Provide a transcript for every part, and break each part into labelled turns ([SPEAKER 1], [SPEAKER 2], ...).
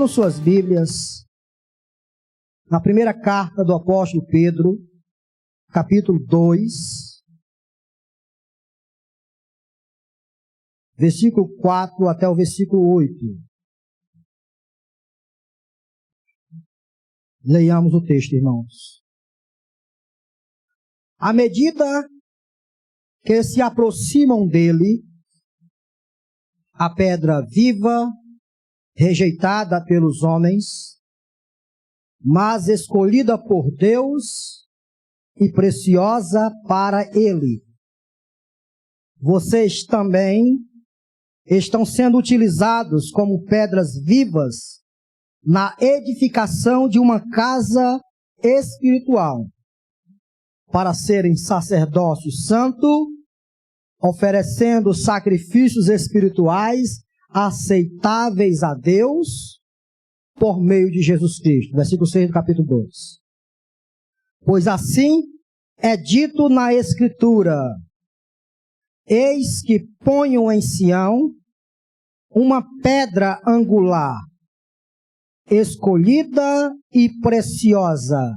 [SPEAKER 1] Abram suas Bíblias na primeira carta do apóstolo Pedro, capítulo 2, versículo 4 até o versículo 8. Leiamos o texto, irmãos. À medida que se aproximam dele, a pedra viva, rejeitada pelos homens, mas escolhida por Deus e preciosa para Ele. Vocês também estão sendo utilizados como pedras vivas na edificação de uma casa espiritual, para serem sacerdócio santo, oferecendo sacrifícios espirituais aceitáveis a Deus por meio de Jesus Cristo. Versículo 6 do capítulo 2. Pois assim é dito na Escritura: eis que ponho em Sião uma pedra angular, escolhida e preciosa,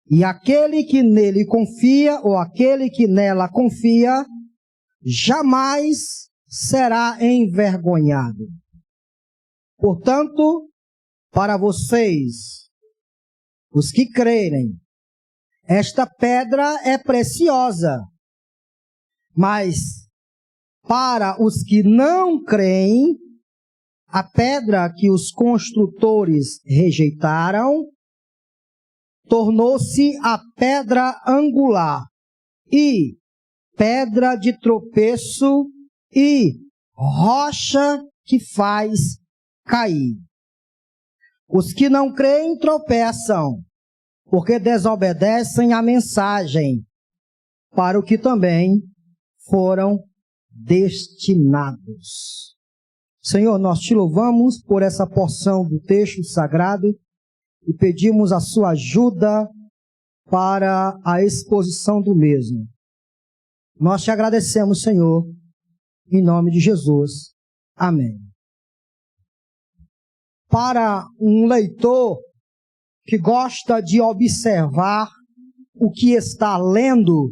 [SPEAKER 1] e aquele que nele confia, ou aquele que nela confia, jamais será envergonhado. Portanto, para vocês, os que crerem, esta pedra é preciosa, mas para os que não creem, a pedra que os construtores rejeitaram tornou-se a pedra angular e pedra de tropeço e rocha que faz cair. Os que não creem tropeçam, porque desobedecem a mensagem, para o que também foram destinados. Senhor, nós te louvamos por essa porção do texto sagrado e pedimos a sua ajuda para a exposição do mesmo. Nós te agradecemos, Senhor, em nome de Jesus. Amém. Para um leitor que gosta de observar o que está lendo,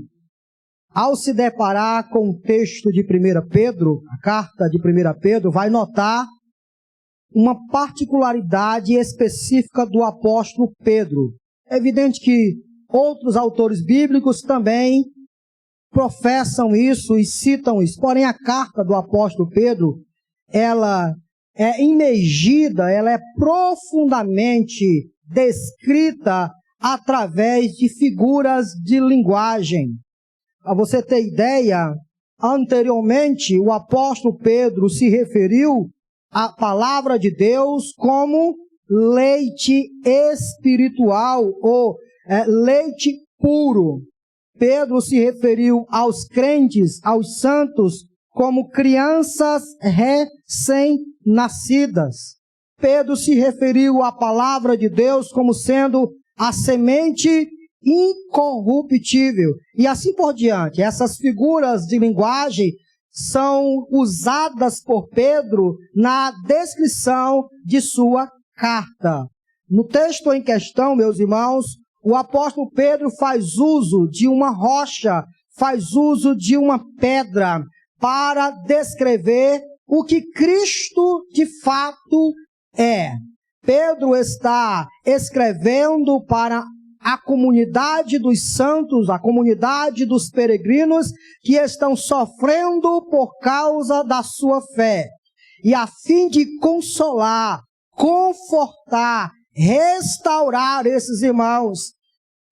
[SPEAKER 1] ao se deparar com o texto de 1 Pedro, a carta de 1 Pedro, vai notar uma particularidade específica do apóstolo Pedro. É evidente que outros autores bíblicos também professam isso e citam isso. Porém, a carta do apóstolo Pedro, ela é imergida, ela é profundamente descrita através de figuras de linguagem. Para você ter ideia, anteriormente o apóstolo Pedro se referiu à palavra de Deus como leite espiritual ou leite puro. Pedro se referiu aos crentes, aos santos, como crianças recém-nascidas. Pedro se referiu à palavra de Deus como sendo a semente incorruptível. E assim por diante. Essas figuras de linguagem são usadas por Pedro na descrição de sua carta. No texto em questão, meus irmãos, o apóstolo Pedro faz uso de uma rocha, faz uso de uma pedra para descrever o que Cristo de fato é. Pedro está escrevendo para a comunidade dos santos, a comunidade dos peregrinos que estão sofrendo por causa da sua fé. E a fim de consolar, confortar, restaurar esses irmãos,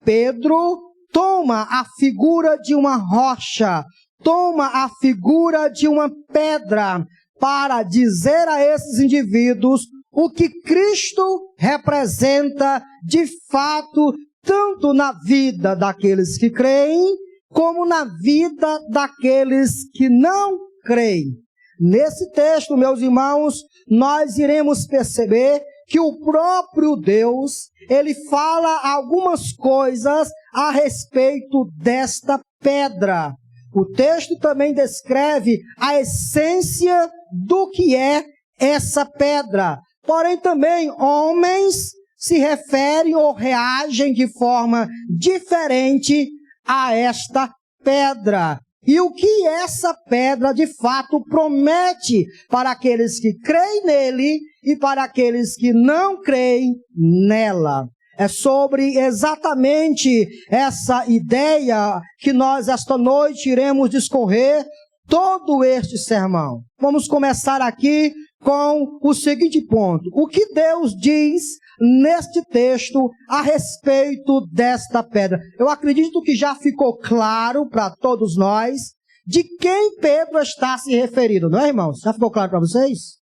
[SPEAKER 1] Pedro toma a figura de uma rocha, toma a figura de uma pedra para dizer a esses indivíduos o que Cristo representa de fato, tanto na vida daqueles que creem, como na vida daqueles que não creem. Nesse texto, meus irmãos, nós iremos perceber que o próprio Deus, ele fala algumas coisas a respeito desta pedra. O texto também descreve a essência do que é essa pedra. Porém também homens se referem ou reagem de forma diferente a esta pedra. E o que essa pedra de fato promete para aqueles que creem nele e para aqueles que não creem nela. É sobre exatamente essa ideia que nós esta noite iremos discorrer todo este sermão. Vamos começar aqui com o seguinte ponto. O que Deus diz neste texto a respeito desta pedra? Eu acredito que já ficou claro para todos nós de quem Pedro está se referindo, não é, irmãos? Já ficou claro para vocês?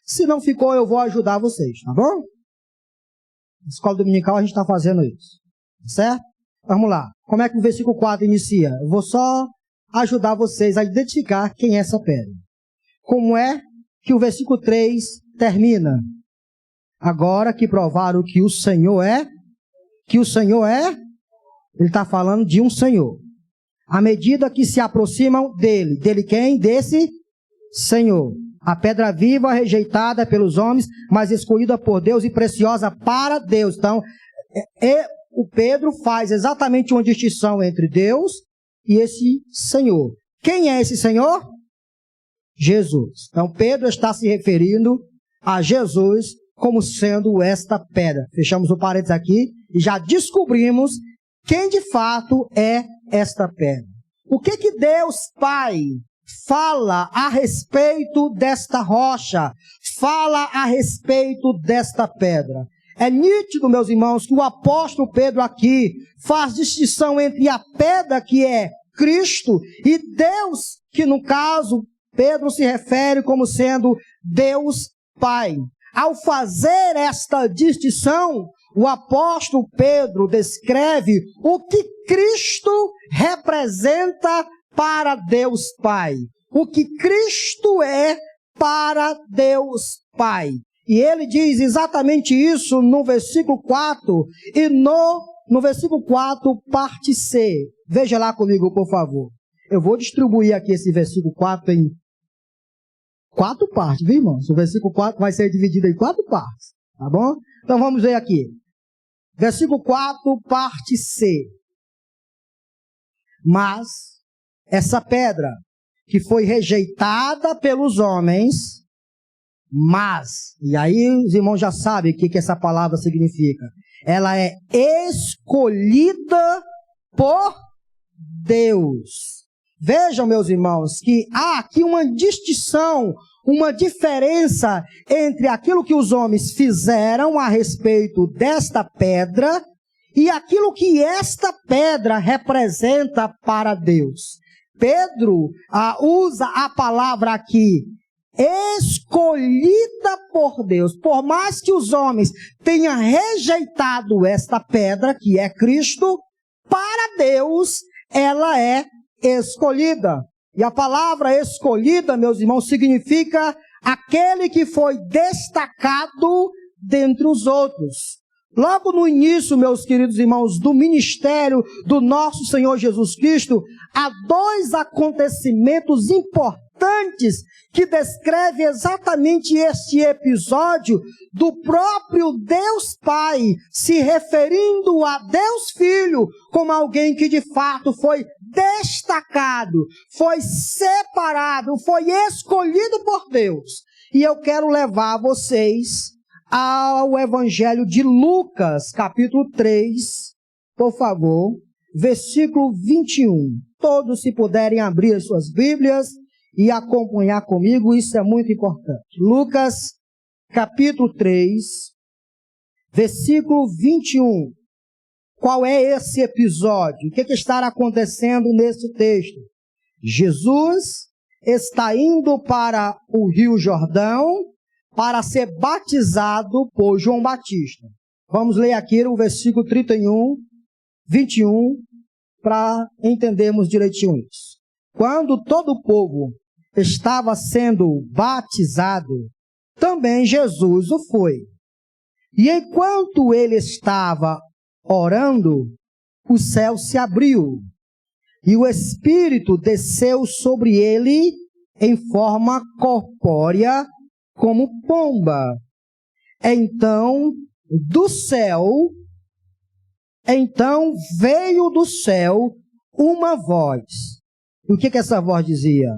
[SPEAKER 1] Se não ficou, eu vou ajudar vocês, tá bom? Na escola dominical a gente está fazendo isso, certo? Vamos lá. Como é que o versículo 4 inicia? Eu vou só ajudar vocês a identificar quem é essa pedra. Como é que o versículo 3 termina? Agora que provaram que o Senhor é, ele está falando de um Senhor. À medida que se aproximam dele. Dele quem? Desse Senhor. A pedra viva, rejeitada pelos homens, mas escolhida por Deus e preciosa para Deus. Então, o Pedro faz exatamente uma distinção entre Deus e esse Senhor. Quem é esse Senhor? Jesus. Então, Pedro está se referindo a Jesus como sendo esta pedra. Fechamos o parênteses aqui e já descobrimos quem de fato é esta pedra. O que Deus Pai fala a respeito desta rocha, fala a respeito desta pedra? É nítido, meus irmãos, que o apóstolo Pedro aqui faz distinção entre a pedra que é Cristo e Deus, que no caso Pedro se refere como sendo Deus Pai. Ao fazer esta distinção, o apóstolo Pedro descreve o que Cristo representa para Deus Pai. O que Cristo é para Deus Pai. E ele diz exatamente isso no versículo 4 e no versículo 4, parte C. Veja lá comigo, por favor. Eu vou distribuir aqui esse versículo 4 em 4 partes, viu, irmãos? O versículo 4 vai ser dividido em 4 partes, tá bom? Então vamos ver aqui. Versículo 4, parte C. Mas essa pedra que foi rejeitada pelos homens, e aí os irmãos já sabem o que essa palavra significa. Ela é escolhida por Deus. Vejam, meus irmãos, que há aqui uma distinção, uma diferença entre aquilo que os homens fizeram a respeito desta pedra e aquilo que esta pedra representa para Deus. Pedro usa a palavra aqui, escolhida por Deus. Por mais que os homens tenham rejeitado esta pedra, que é Cristo, para Deus ela é escolhida. E a palavra escolhida, meus irmãos, significa aquele que foi destacado dentre os outros. Logo no início, meus queridos irmãos, do ministério do nosso Senhor Jesus Cristo, há 2 acontecimentos importantes que descrevem exatamente este episódio do próprio Deus Pai, se referindo a Deus Filho como alguém que de fato foi destacado, foi separado, foi escolhido por Deus. E eu quero levar vocês ao Evangelho de Lucas, capítulo 3, por favor, versículo 21. Todos, se puderem abrir as suas Bíblias e acompanhar comigo, isso é muito importante. Lucas, capítulo 3, versículo 21. Qual é esse episódio? O que estará acontecendo nesse texto? Jesus está indo para o Rio Jordão para ser batizado por João Batista. Vamos ler aqui o versículo 31, 21, para entendermos direitinho isso. Quando todo o povo estava sendo batizado, também Jesus o foi. E enquanto ele estava orando, o céu se abriu, e o Espírito desceu sobre ele em forma corpórea, como pomba. Então veio do céu uma voz. E o que essa voz dizia?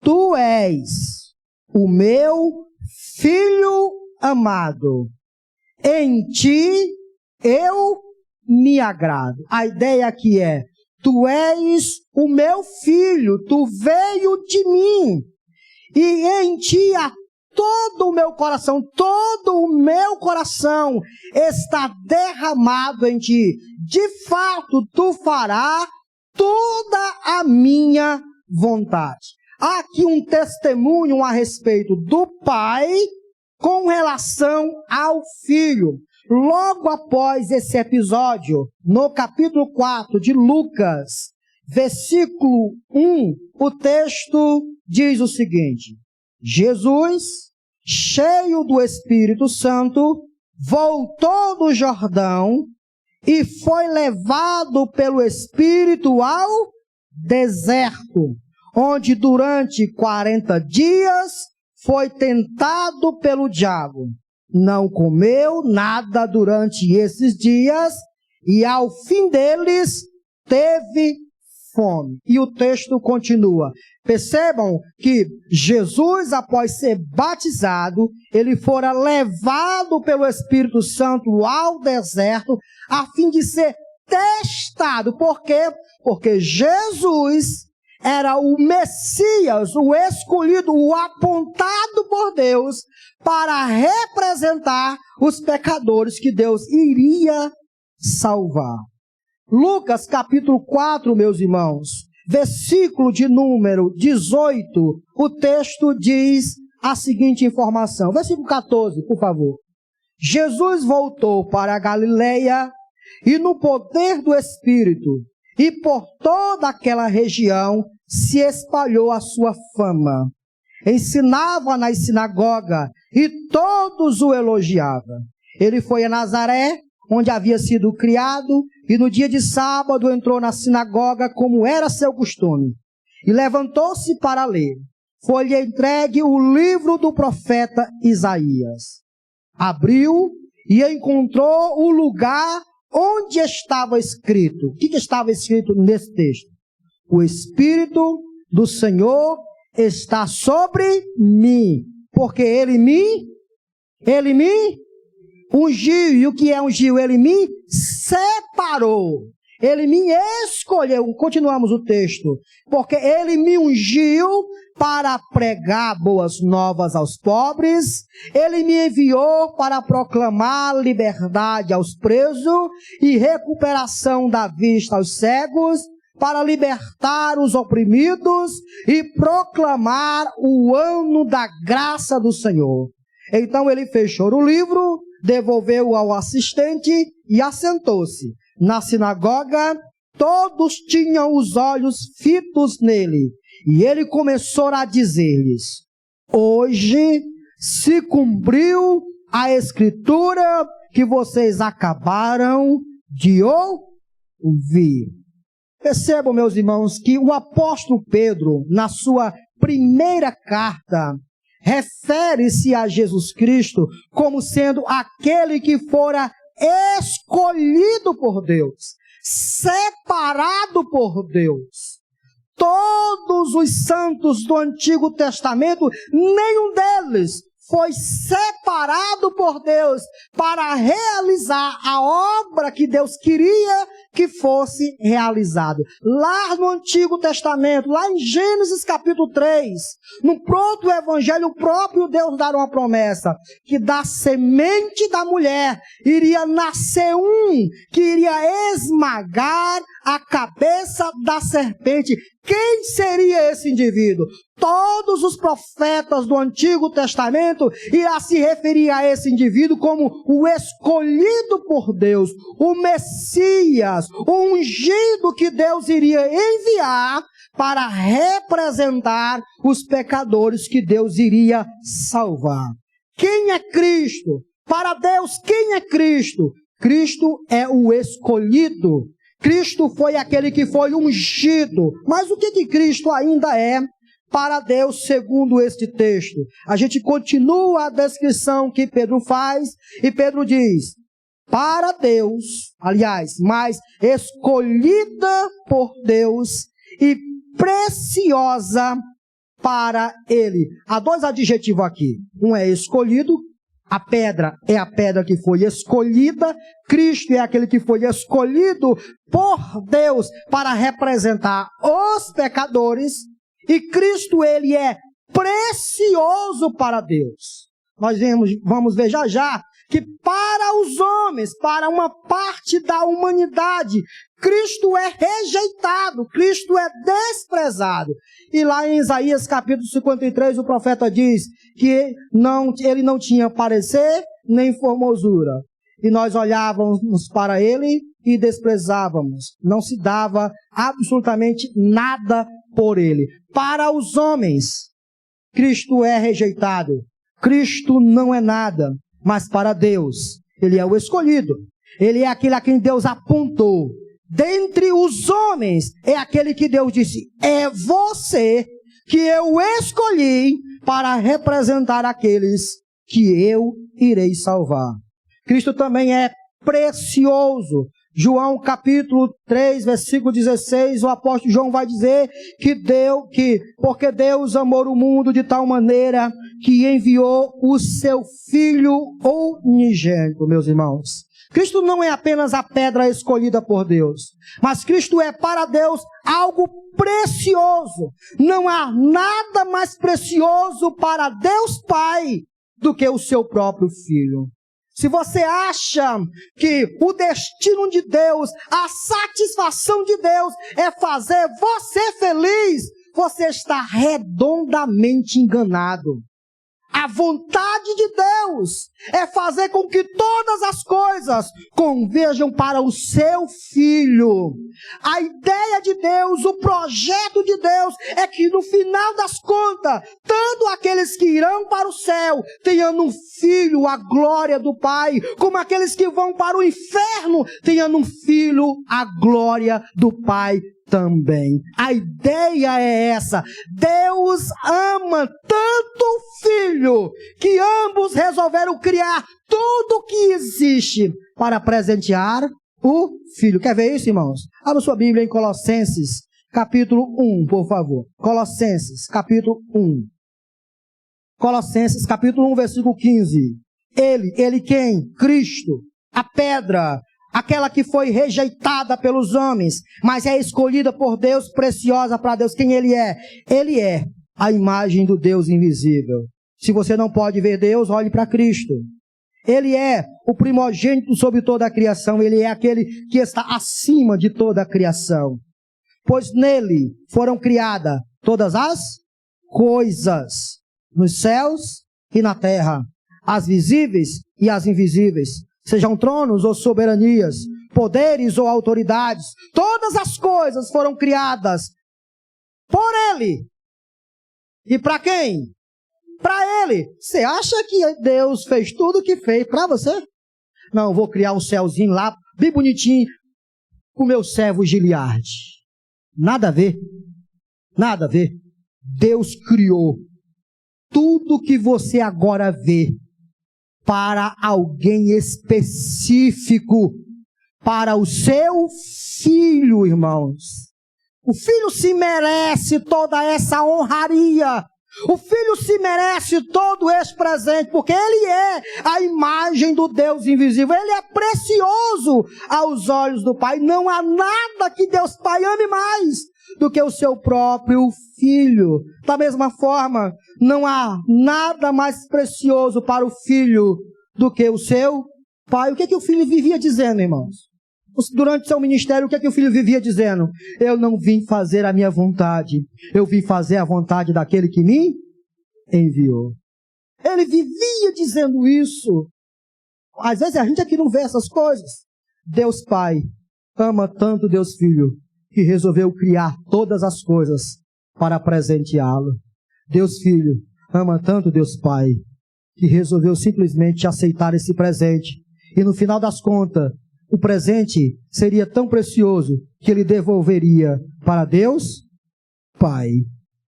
[SPEAKER 1] Tu és o meu filho amado. Em ti eu me agrado. A ideia aqui é: tu és o meu filho, tu veio de mim. E em ti há todo o meu coração está derramado em ti. De fato, tu farás toda a minha vontade. Há aqui um testemunho a respeito do Pai com relação ao Filho. Logo após esse episódio, no capítulo 4 de Lucas, versículo 1, o texto diz o seguinte: Jesus, cheio do Espírito Santo, voltou do Jordão e foi levado pelo Espírito ao deserto, onde durante 40 dias foi tentado pelo diabo. Não comeu nada durante esses dias e ao fim deles teve fome. E o texto continua. Percebam que Jesus, após ser batizado, ele fora levado pelo Espírito Santo ao deserto a fim de ser testado. Por quê? Porque Jesus era o Messias, o escolhido, o apontado por Deus para representar os pecadores que Deus iria salvar. Lucas capítulo 4, meus irmãos, versículo de número 18, o texto diz a seguinte informação. Versículo 14, por favor. Jesus voltou para a Galileia e no poder do Espírito, e por toda aquela região se espalhou a sua fama. Ensinava nas sinagogas e todos o elogiavam. Ele foi a Nazaré, onde havia sido criado, e no dia de sábado entrou na sinagoga como era seu costume. E levantou-se para ler. Foi-lhe entregue o livro do profeta Isaías. Abriu e encontrou o lugar onde estava escrito. O que estava escrito nesse texto? O Espírito do Senhor está sobre mim, porque Ele me ungiu. E o que é ungiu? Ele me separou. Ele me escolheu. Continuamos o texto. Porque Ele me ungiu para pregar boas novas aos pobres. Ele me enviou para proclamar liberdade aos presos e recuperação da vista aos cegos, para libertar os oprimidos e proclamar o ano da graça do Senhor. Então ele fechou o livro, devolveu-o ao assistente e assentou-se. Na sinagoga, todos tinham os olhos fitos nele. E ele começou a dizer-lhes: hoje se cumpriu a escritura que vocês acabaram de ouvir. Percebam, meus irmãos, que o apóstolo Pedro, na sua primeira carta, refere-se a Jesus Cristo como sendo aquele que fora escolhido por Deus, separado por Deus. Todos os santos do Antigo Testamento, nenhum deles foi separado por Deus para realizar a obra que Deus queria que fosse realizado. Lá no Antigo Testamento, lá em Gênesis capítulo 3, no próprio Evangelho, o próprio Deus dá uma promessa, que da semente da mulher iria nascer um que iria esmagar a cabeça da serpente. Quem seria esse indivíduo? Todos os profetas do Antigo Testamento irá se referir a esse indivíduo como o escolhido por Deus, o Messias, o ungido que Deus iria enviar para representar os pecadores que Deus iria salvar. Quem é Cristo? Para Deus, quem é Cristo? Cristo é o escolhido. Cristo foi aquele que foi ungido. Mas o que Cristo ainda é para Deus segundo este texto. A gente continua a descrição que Pedro faz, e Pedro diz, para Deus, aliás, mas escolhida por Deus e preciosa para Ele. Há dois adjetivos aqui. Um é escolhido, a pedra é a pedra que foi escolhida, Cristo é aquele que foi escolhido por Deus para representar os pecadores, e Cristo, ele é precioso para Deus. Nós vamos ver já já que para os homens, para uma parte da humanidade, Cristo é rejeitado, Cristo é desprezado. E lá em Isaías capítulo 53, o profeta diz que ele não tinha parecer nem formosura. E nós olhávamos para ele e desprezávamos. Não se dava absolutamente nada por ele. Para os homens, Cristo é rejeitado. Cristo não é nada. Mas para Deus, ele é o escolhido. Ele é aquele a quem Deus apontou. Dentre os homens, é aquele que Deus disse, é você que eu escolhi para representar aqueles que eu irei salvar. Cristo também é precioso. João capítulo 3, versículo 16, o apóstolo João vai dizer porque Deus amou o mundo de tal maneira que enviou o seu Filho unigênito, meus irmãos. Cristo não é apenas a pedra escolhida por Deus, mas Cristo é para Deus algo precioso. Não há nada mais precioso para Deus Pai do que o seu próprio Filho. Se você acha que o destino de Deus, a satisfação de Deus é fazer você feliz, você está redondamente enganado. A vontade de Deus é fazer com que todas as coisas converjam para o seu Filho. A ideia de Deus, o projeto de Deus é que no final das contas, tanto aqueles que irão para o céu, tenham no Filho a glória do Pai, como aqueles que vão para o inferno, tenham no Filho a glória do Pai também. A ideia é essa. Deus ama tanto o Filho que ambos resolveram criar tudo o que existe para presentear o Filho. Quer ver isso, irmãos? Abra sua Bíblia em Colossenses capítulo 1, por favor. Colossenses capítulo 1. Colossenses capítulo 1, versículo 15. Ele quem? Cristo, a pedra, aquela que foi rejeitada pelos homens, mas é escolhida por Deus, preciosa para Deus. Quem ele é? Ele é a imagem do Deus invisível. Se você não pode ver Deus, olhe para Cristo. Ele é o primogênito sobre toda a criação. Ele é aquele que está acima de toda a criação. Pois nele foram criadas todas as coisas, nos céus e na terra, as visíveis e as invisíveis, sejam tronos ou soberanias, poderes ou autoridades, todas as coisas foram criadas por Ele. E para quem? Para Ele. Você acha que Deus fez tudo o que fez para você? Não, vou criar um céuzinho lá, bem bonitinho, com o meu servo Giliardi. Nada a ver. Nada a ver. Deus criou tudo que você agora vê para alguém específico, para o seu Filho, irmãos. O Filho se merece toda essa honraria. O Filho se merece todo esse presente, porque Ele é a imagem do Deus invisível. Ele é precioso aos olhos do Pai. Não há nada que Deus Pai ame mais do que o seu próprio Filho. Da mesma forma, não há nada mais precioso para o Filho do que o seu Pai. O que o Filho vivia dizendo, irmãos? Durante seu ministério, o que o Filho vivia dizendo? Eu não vim fazer a minha vontade, eu vim fazer a vontade daquele que me enviou. Ele vivia dizendo isso. Às vezes a gente aqui não vê essas coisas. Deus Pai ama tanto Deus Filho que resolveu criar todas as coisas para presenteá-lo. Deus Filho ama tanto Deus Pai que resolveu simplesmente aceitar esse presente. E no final das contas, o presente seria tão precioso que ele devolveria para Deus Pai.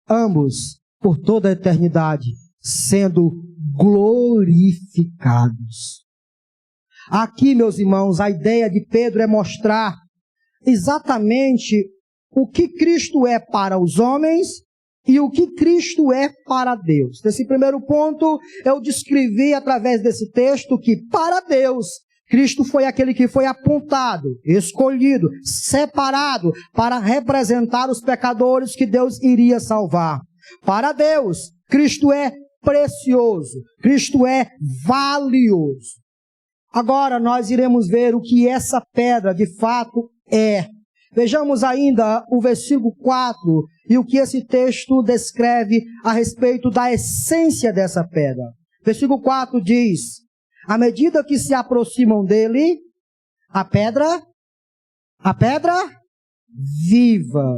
[SPEAKER 1] ambos por toda a eternidade, sendo glorificados. Aqui, meus irmãos, a ideia de Pedro é mostrar exatamente o que Cristo é para os homens e o que Cristo é para Deus. Nesse primeiro ponto, eu descrevi através desse texto que para Deus, Cristo foi aquele que foi apontado, escolhido, separado para representar os pecadores que Deus iria salvar. Para Deus, Cristo é precioso, Cristo é valioso. Agora nós iremos ver o que essa pedra de fato é. Vejamos ainda o versículo 4 e o que esse texto descreve a respeito da essência dessa pedra. Versículo 4 diz: à medida que se aproximam dele, a pedra viva.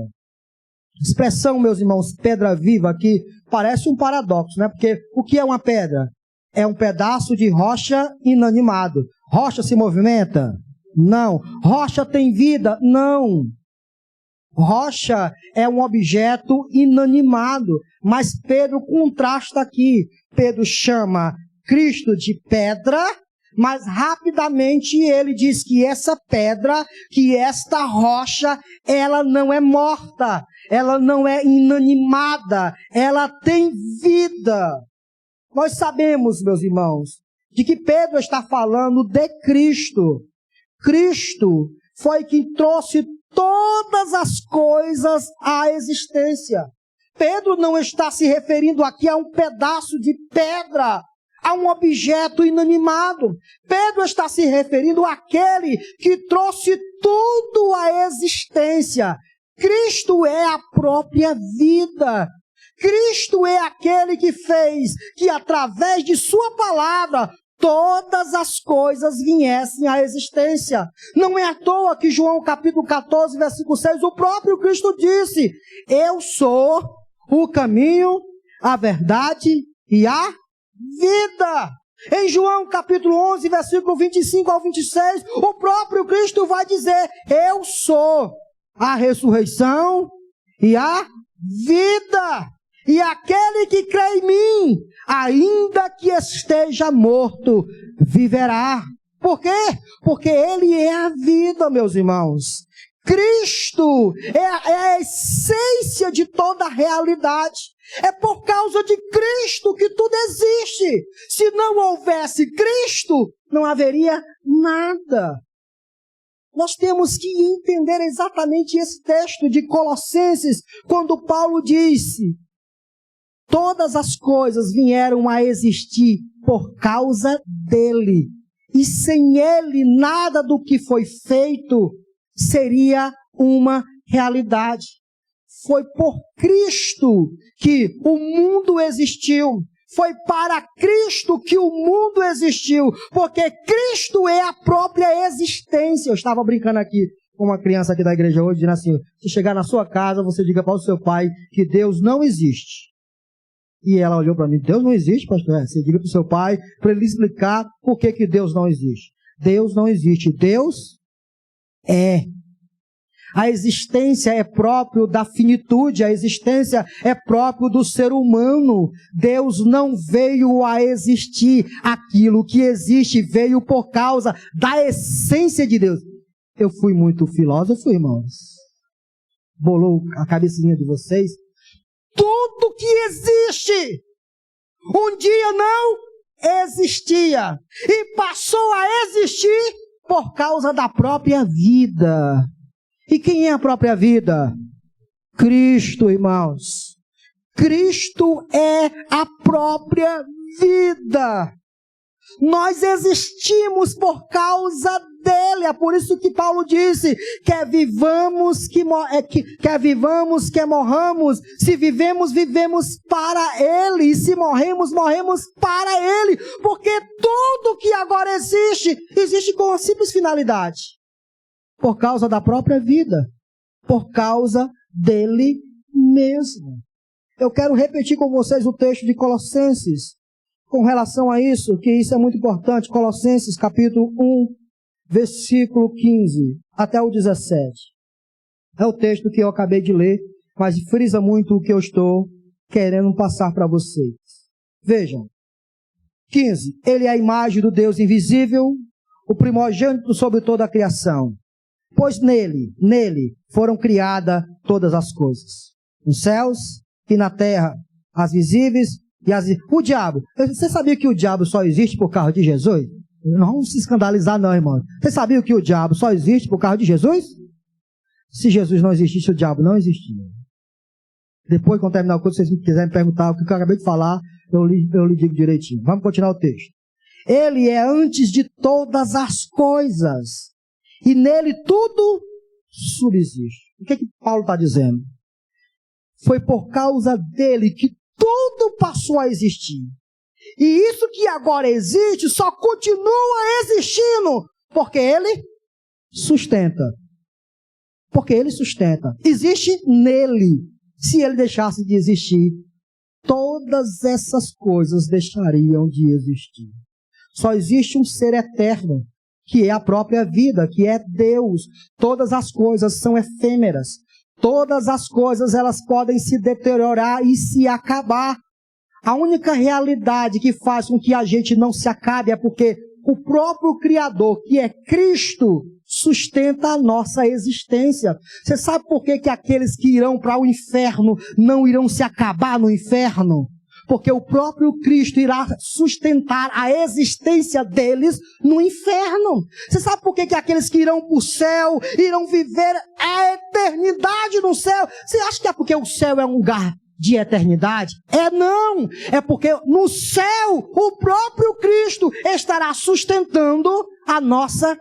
[SPEAKER 1] Expressão, meus irmãos, pedra viva aqui parece um paradoxo, né? Porque o que é uma pedra? É um pedaço de rocha inanimado. Rocha se movimenta? Não. Rocha tem vida? Não. Rocha é um objeto inanimado. Mas Pedro contrasta aqui. Pedro chama Cristo de pedra, mas rapidamente ele diz que essa pedra, que esta rocha, ela não é morta, ela não é inanimada, ela tem vida. Nós sabemos, meus irmãos, de que Pedro está falando de Cristo. Cristo foi quem trouxe todas as coisas à existência. Pedro não está se referindo aqui a um pedaço de pedra, a um objeto inanimado. Pedro está se referindo àquele que trouxe tudo à existência. Cristo é a própria vida. Cristo é aquele que fez que através de sua palavra todas as coisas viessem à existência. Não é à toa que João capítulo 14, versículo 6, o próprio Cristo disse: eu sou o caminho, a verdade e a vida. Em João capítulo 11, versículo 25 ao 26, o próprio Cristo vai dizer: eu sou a ressurreição e a vida. E aquele que crê em mim, ainda que esteja morto, viverá. Por quê? Porque Ele é a vida, meus irmãos. Cristo é a essência de toda a realidade. É por causa de Cristo que tudo existe. Se não houvesse Cristo, não haveria nada. Nós temos que entender exatamente esse texto de Colossenses, quando Paulo disse: todas as coisas vieram a existir por causa dele. E sem ele, nada do que foi feito seria uma realidade. Foi por Cristo que o mundo existiu. Foi para Cristo que o mundo existiu. Porque Cristo é a própria existência. Eu estava brincando aqui com uma criança aqui da igreja hoje, dizendo assim: se chegar na sua casa, você diga para o seu pai que Deus não existe. E ela olhou para mim: Deus não existe, pastor? Você diga para o seu pai, para ele explicar por que Deus não existe. Deus não existe. Deus é. A existência é próprio da finitude, a existência é próprio do ser humano. Deus não veio a existir. Aquilo que existe veio por causa da essência de Deus. Eu fui muito filósofo, irmãos. Bolou a cabecinha de vocês. Tudo que existe, um dia não existia e passou a existir por causa da própria vida. E quem é a própria vida? Cristo, irmãos. Cristo é a própria vida. Nós existimos por causa dele. É por isso que Paulo disse: quer vivamos, quer morramos. Se vivemos, vivemos para ele. E se morremos, morremos para ele. Porque tudo que agora existe, existe com uma simples finalidade: por causa da própria vida, por causa dele mesmo. Eu quero repetir com vocês o texto de Colossenses, com relação a isso, que isso é muito importante. Colossenses capítulo 1, versículo 15 até o 17. É o texto que eu acabei de ler, mas frisa muito o que eu estou querendo passar para vocês. Vejam. 15. Ele é a imagem do Deus invisível, o primogênito sobre toda a criação. Pois nele foram criadas todas as coisas. Nos céus e na terra, as visíveis e as... O diabo. Você sabia que o diabo só existe por causa de Jesus? Não vamos se escandalizar não, irmão. Você sabia que o diabo só existe por causa de Jesus? Se Jesus não existisse, o diabo não existia. Depois, quando terminar o curso, se vocês quiserem me perguntar o que eu acabei de falar, eu lhe digo direitinho. Vamos continuar o texto. Ele é antes de todas as coisas. E nele tudo subsiste. O que é que Paulo está dizendo? Foi por causa dele que tudo passou a existir. E isso que agora existe só continua existindo. Porque ele sustenta. Porque ele sustenta. Existe nele. Se ele deixasse de existir, todas essas coisas deixariam de existir. Só existe um ser eterno, que é a própria vida, que é Deus. Todas as coisas são efêmeras. Todas as coisas elas podem se deteriorar e se acabar. A única realidade que faz com que a gente não se acabe é porque o próprio Criador, que é Cristo, sustenta a nossa existência. Você sabe por que aqueles que irão para o inferno não irão se acabar no inferno? Porque o próprio Cristo irá sustentar a existência deles no inferno. Você sabe por que aqueles que irão para o céu irão viver a eternidade no céu? Você acha que é porque o céu é um lugar de eternidade? Não! É porque no céu o próprio Cristo estará sustentando a nossa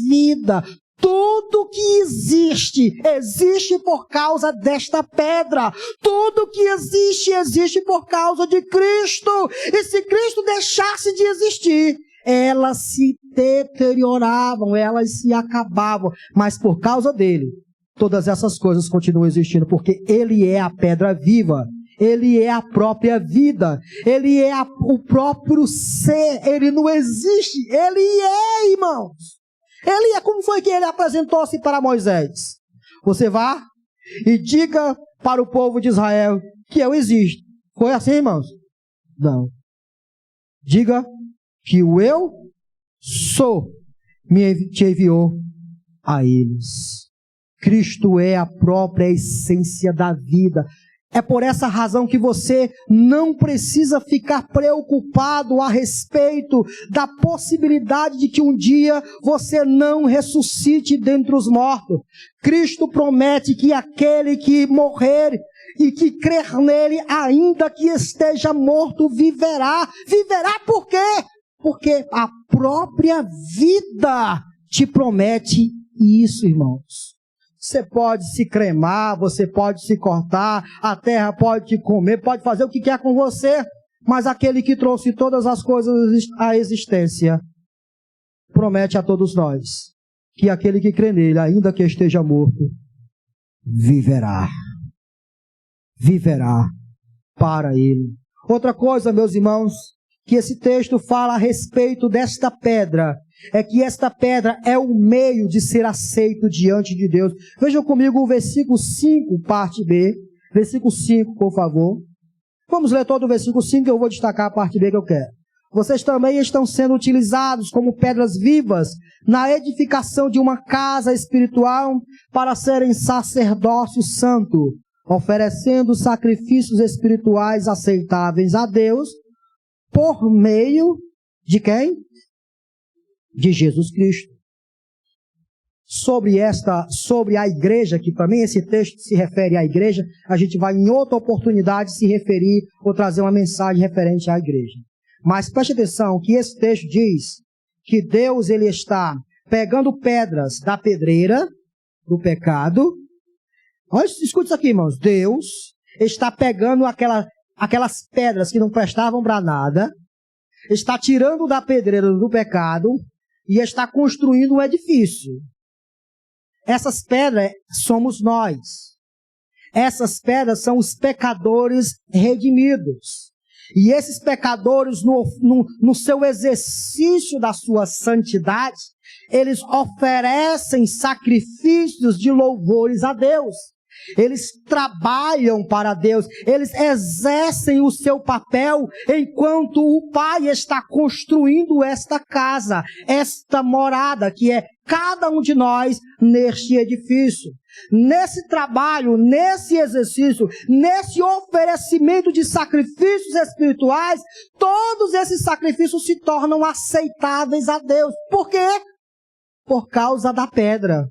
[SPEAKER 1] vida. Tudo que existe, existe por causa desta pedra. Tudo que existe, existe por causa de Cristo. E se Cristo deixasse de existir, elas se deterioravam, elas se acabavam. Mas por causa dele, todas essas coisas continuam existindo, porque ele é a pedra viva. Ele é a própria vida. Ele é o próprio ser. Ele não existe. Ele é, irmãos. Ele é, como foi que ele apresentou-se para Moisés? Você vá e diga para o povo de Israel que eu existo. Foi assim, irmãos? Não. Diga que o eu sou te enviou a eles. Cristo é a própria essência da vida. É por essa razão que você não precisa ficar preocupado a respeito da possibilidade de que um dia você não ressuscite dentre os mortos. Cristo promete que aquele que morrer e que crer nele, ainda que esteja morto, viverá. Viverá por quê? Porque a própria vida te promete isso, irmãos. Você pode se cremar, você pode se cortar, a terra pode te comer, pode fazer o que quer com você, mas aquele que trouxe todas as coisas à existência, promete a todos nós, que aquele que crê nele, ainda que esteja morto, viverá. Viverá para ele. Outra coisa, meus irmãos, que esse texto fala a respeito desta pedra, é que esta pedra é o meio de ser aceito diante de Deus. Vejam comigo o versículo 5, parte B. Versículo 5, por favor. Vamos ler todo o versículo 5, eu vou destacar a parte B que eu quero. Vocês também estão sendo utilizados como pedras vivas na edificação de uma casa espiritual para serem sacerdócio santo, oferecendo sacrifícios espirituais aceitáveis a Deus por meio de quem? De Jesus Cristo. Sobre a igreja, que também esse texto se refere à igreja, a gente vai em outra oportunidade se referir ou trazer uma mensagem referente à igreja. Mas preste atenção que esse texto diz que Deus ele está pegando pedras da pedreira do pecado. Olha, escuta isso aqui, irmãos. Deus está pegando aquelas pedras que não prestavam para nada, está tirando da pedreira do pecado e está construindo um edifício. Essas pedras somos nós. Essas pedras são os pecadores redimidos. E esses pecadores, no seu exercício da sua santidade, eles oferecem sacrifícios de louvores a Deus. eles trabalham para Deus, eles exercem o seu papel enquanto o Pai está construindo esta casa, esta morada que é cada um de nós neste edifício. Nesse trabalho, nesse exercício, nesse oferecimento de sacrifícios espirituais, todos esses sacrifícios se tornam aceitáveis a Deus. Por quê? Por causa da pedra,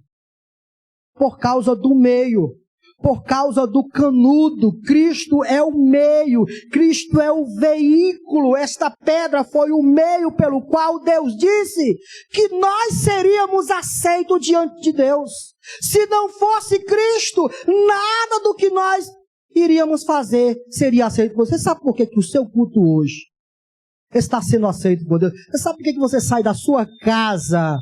[SPEAKER 1] por causa do meio, por causa do canudo. Cristo é o meio, Cristo é o veículo. Esta pedra foi o meio pelo qual Deus disse que nós seríamos aceitos diante de Deus. Se não fosse Cristo, nada do que nós iríamos fazer seria aceito por Deus. Você sabe por que o seu culto hoje está sendo aceito por Deus? Você sabe por que você sai da sua casa,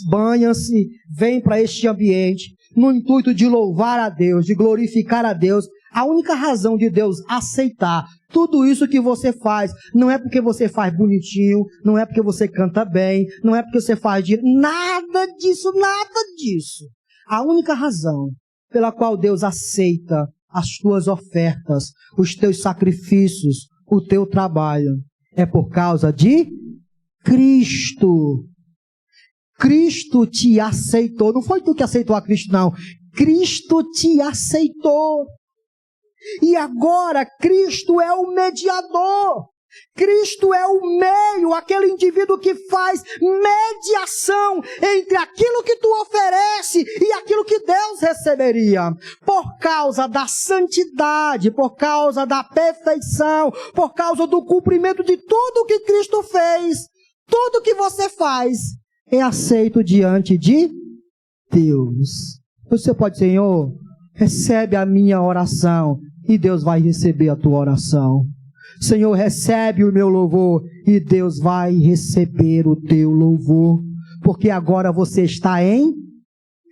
[SPEAKER 1] banha-se, vem para este ambiente, no intuito de louvar a Deus, de glorificar a Deus? A única razão de Deus aceitar tudo isso que você faz, não é porque você faz bonitinho, não é porque você canta bem, não é porque você faz nada disso, nada disso. A única razão pela qual Deus aceita as tuas ofertas, os teus sacrifícios, o teu trabalho, é por causa de Cristo. Cristo te aceitou. Não foi tu que aceitou a Cristo, não. Cristo te aceitou. E agora Cristo é o mediador. Cristo é o meio, aquele indivíduo que faz mediação entre aquilo que tu oferece e aquilo que Deus receberia. Por causa da santidade, por causa da perfeição, por causa do cumprimento de tudo que Cristo fez, tudo que você faz é aceito diante de Deus. Você pode, Senhor, recebe a minha oração e Deus vai receber a tua oração. Senhor, recebe o meu louvor e Deus vai receber o teu louvor, porque agora você está em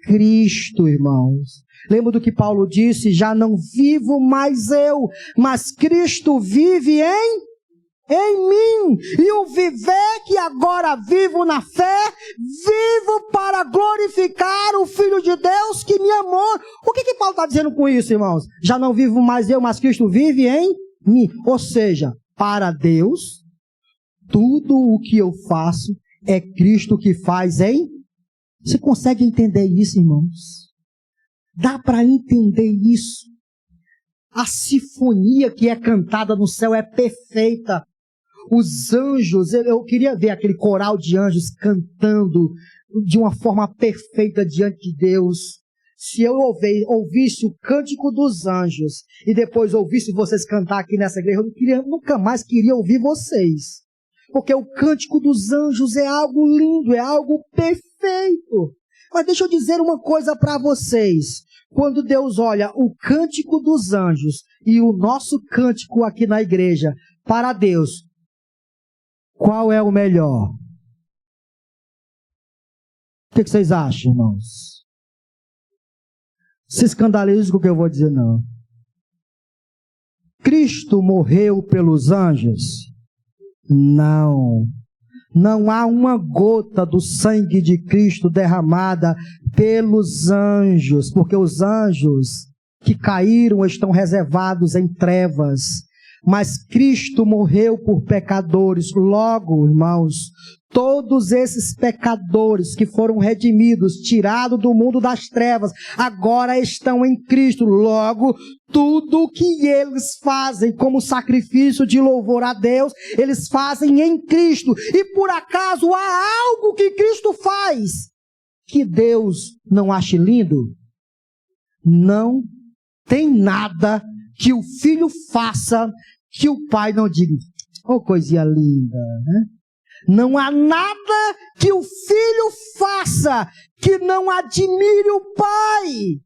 [SPEAKER 1] Cristo, irmãos. Lembra do que Paulo disse? Já não vivo mais eu, mas Cristo vive em mim. E o viver que agora vivo na fé, vivo para glorificar o Filho de Deus que me amou. O que Paulo está dizendo com isso, irmãos? Já não vivo mais eu, mas Cristo vive em mim. Ou seja, para Deus, tudo o que eu faço é Cristo que faz em... Você consegue entender isso, irmãos? Dá para entender isso? A sinfonia que é cantada no céu é perfeita. Os anjos, eu queria ver aquele coral de anjos cantando de uma forma perfeita diante de Deus. Se eu ouvisse o cântico dos anjos e depois ouvisse vocês cantar aqui nessa igreja, eu nunca mais queria ouvir vocês. Porque o cântico dos anjos é algo lindo, é algo perfeito. Mas deixa eu dizer uma coisa para vocês. Quando Deus olha o cântico dos anjos e o nosso cântico aqui na igreja, para Deus, qual é o melhor? O que vocês acham, irmãos? Se escandalizem com o que eu vou dizer, não. Cristo morreu pelos anjos? Não. Não há uma gota do sangue de Cristo derramada pelos anjos, porque os anjos que caíram estão reservados em trevas. Mas Cristo morreu por pecadores. Logo, irmãos, todos esses pecadores que foram redimidos, tirados do mundo das trevas, agora estão em Cristo. Logo, tudo que eles fazem como sacrifício de louvor a Deus, eles fazem em Cristo. E por acaso há algo que Cristo faz que Deus não ache lindo? Não tem nada que o Filho faça que o Pai não diga, oh, coisinha linda, né? Não há nada que o Filho faça que não admire o Pai.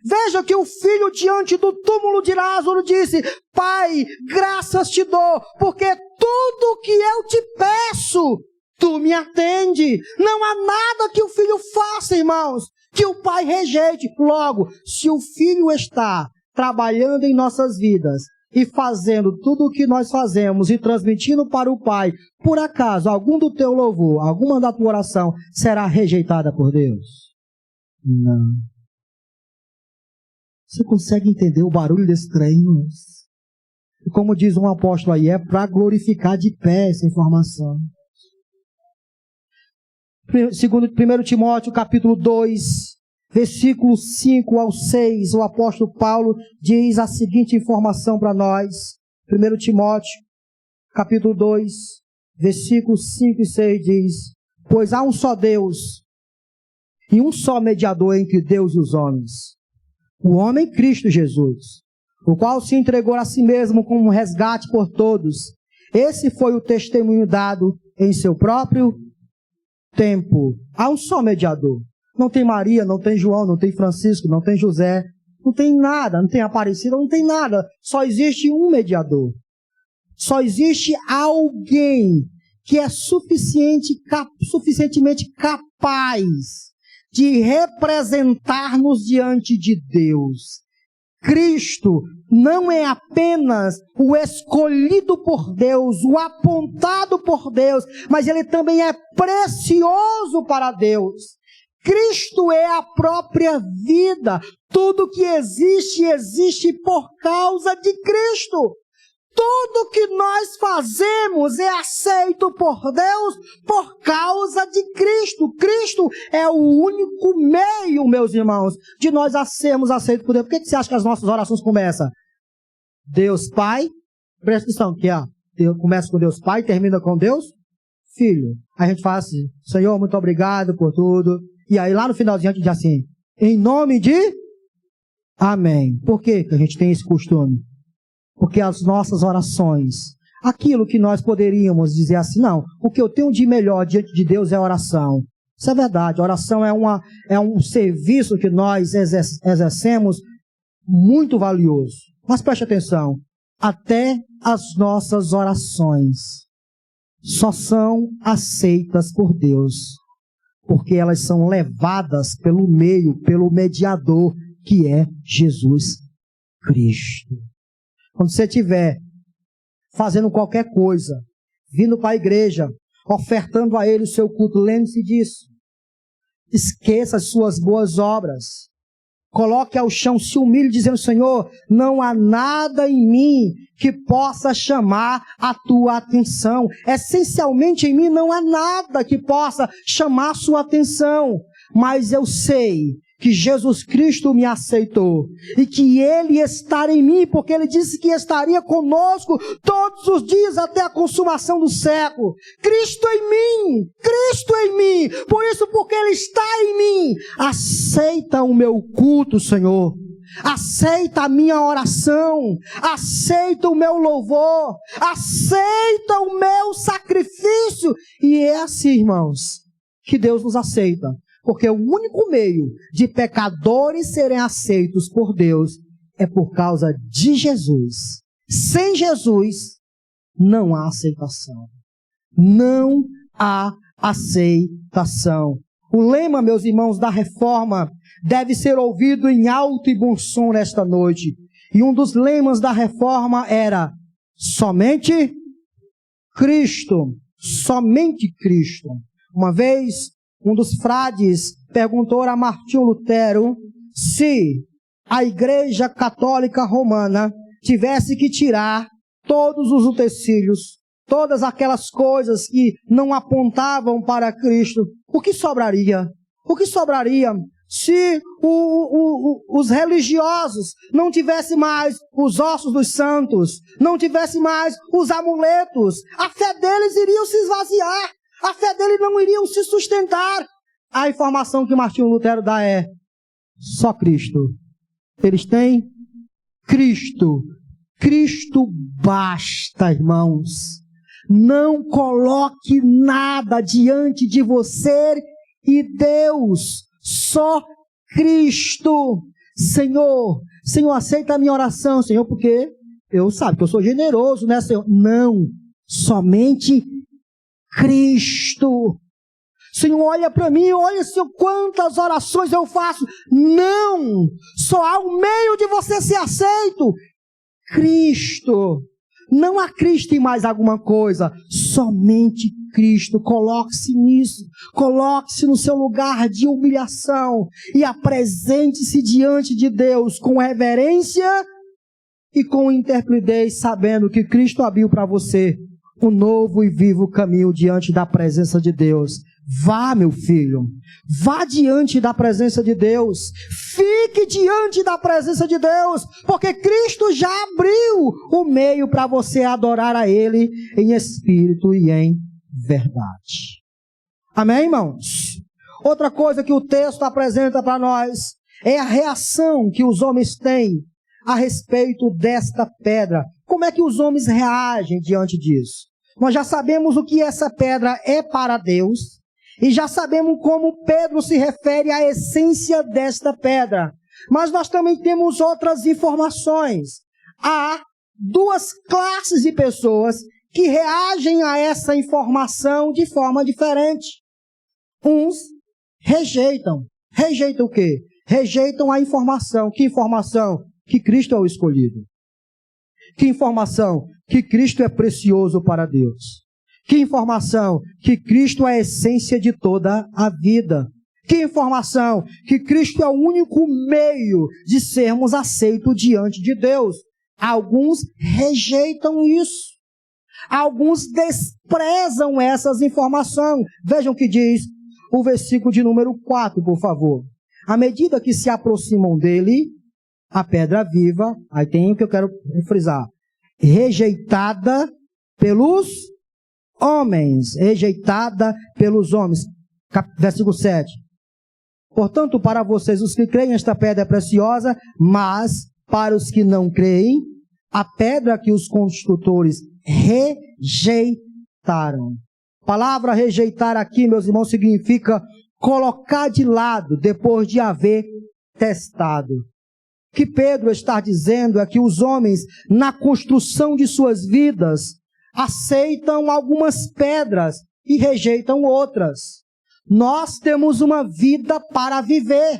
[SPEAKER 1] Veja que o Filho diante do túmulo de Lázaro disse, Pai, graças te dou, porque tudo que eu te peço, tu me atende. Não há nada que o Filho faça, irmãos, que o Pai rejeite. Logo, se o Filho está trabalhando em nossas vidas e fazendo tudo o que nós fazemos e transmitindo para o Pai, por acaso, algum do teu louvor, alguma da tua oração será rejeitada por Deus? Não. Você consegue entender o barulho desse trem, irmãos? E como diz um apóstolo aí, é para glorificar de pé essa informação. 1 Timóteo capítulo 2, versículos 5 ao 6, o apóstolo Paulo diz a seguinte informação para nós. 1 Timóteo capítulo 2, versículos 5 e 6 diz: pois há um só Deus e um só mediador entre Deus e os homens, o homem Cristo Jesus, o qual se entregou a si mesmo como um resgate por todos. Esse foi o testemunho dado em seu próprio tempo. Há um só mediador. Não tem Maria, não tem João, não tem Francisco, não tem José, não tem nada, não tem Aparecida, não tem nada. Só existe um mediador. Só existe alguém que é suficientemente capaz de representar-nos diante de Deus. Cristo não é apenas o escolhido por Deus, o apontado por Deus, mas ele também é precioso para Deus. Cristo é a própria vida. Tudo que existe, existe por causa de Cristo. Tudo que nós fazemos é aceito por Deus por causa de Cristo. Cristo é o único meio, meus irmãos, de nós sermos aceitos por Deus. Por que você acha que as nossas orações começam? Deus Pai, presta atenção aqui, ó. Começa com Deus Pai, termina com Deus Filho. Aí a gente fala assim: Senhor, muito obrigado por tudo. E aí lá no finalzinho a gente diz assim: em nome de Amém. Por que a gente tem esse costume? Porque as nossas orações, aquilo que nós poderíamos dizer assim, não, o que eu tenho de melhor diante de Deus é a oração. Isso é verdade, a oração é um serviço que nós exercemos muito valioso. Mas preste atenção, até as nossas orações só são aceitas por Deus, porque elas são levadas pelo meio, pelo mediador, que é Jesus Cristo. Quando você estiver fazendo qualquer coisa, vindo para a igreja, ofertando a Ele o seu culto, lembre-se disso. Esqueça as suas boas obras. Coloque ao chão, se humilhe, dizendo: Senhor, não há nada em mim que possa chamar a tua atenção. Essencialmente em mim não há nada que possa chamar a sua atenção. Mas eu sei que Jesus Cristo me aceitou e que Ele está em mim, porque Ele disse que estaria conosco todos os dias até a consumação do século. Cristo em mim, Cristo em mim. Por isso, porque Ele está em mim, aceita o meu culto, Senhor. Aceita a minha oração, aceita o meu louvor, aceita o meu sacrifício. E é assim, irmãos, que Deus nos aceita. Porque o único meio de pecadores serem aceitos por Deus é por causa de Jesus. Sem Jesus, não há aceitação. Não há aceitação. O lema, meus irmãos, da reforma deve ser ouvido em alto e bom som nesta noite. E um dos lemas da reforma era: somente Cristo. Somente Cristo. Uma vez, um dos frades perguntou a Martinho Lutero se a Igreja Católica Romana tivesse que tirar todos os utensílios, todas aquelas coisas que não apontavam para Cristo, o que sobraria? O que sobraria se os religiosos não tivessem mais os ossos dos santos, não tivessem mais os amuletos? A fé deles iria se esvaziar. A fé deles não iria se sustentar. A informação que Martinho Lutero dá é: só Cristo. Eles têm Cristo. Cristo basta, irmãos. Não coloque nada diante de você e Deus. Só Cristo. Senhor, aceita a minha oração, Senhor, porque eu sabe que eu sou generoso, né, Senhor? Não, somente Cristo. Senhor, olha para mim, olha, Senhor, quantas orações eu faço. Não, só há um meio de você ser aceito: Cristo. Não há Cristo em mais alguma coisa, somente Cristo, coloque-se nisso, coloque-se no seu lugar de humilhação e apresente-se diante de Deus com reverência e com intrepidez, sabendo que Cristo abriu para você um novo e vivo caminho diante da presença de Deus. Vá, meu filho, vá diante da presença de Deus, fique diante da presença de Deus, porque Cristo já abriu o meio para você adorar a Ele em espírito e em verdade. Amém, irmãos? Outra coisa que o texto apresenta para nós é a reação que os homens têm a respeito desta pedra. Como é que os homens reagem diante disso? Nós já sabemos o que essa pedra é para Deus, e já sabemos como Pedro se refere à essência desta pedra. Mas nós também temos outras informações. Há duas classes de pessoas que reagem a essa informação de forma diferente. Uns rejeitam. Rejeitam o quê? Rejeitam a informação. Que informação? Que Cristo é o escolhido. Que informação? Que Cristo é precioso para Deus. Que informação? Que Cristo é a essência de toda a vida. Que informação? Que Cristo é o único meio de sermos aceitos diante de Deus. Alguns rejeitam isso. Alguns desprezam essas informações. Vejam o que diz o versículo de número 4, por favor. À medida que se aproximam dele, a pedra viva, aí tem o que eu quero frisar, rejeitada pelos homens, rejeitada pelos homens. Versículo 7. Portanto, para vocês, os que creem, esta pedra é preciosa, mas para os que não creem, a pedra que os construtores rejeitaram. A palavra rejeitar aqui, meus irmãos, significa colocar de lado depois de haver testado. O que Pedro está dizendo é que os homens, na construção de suas vidas, aceitam algumas pedras e rejeitam outras. Nós temos uma vida para viver.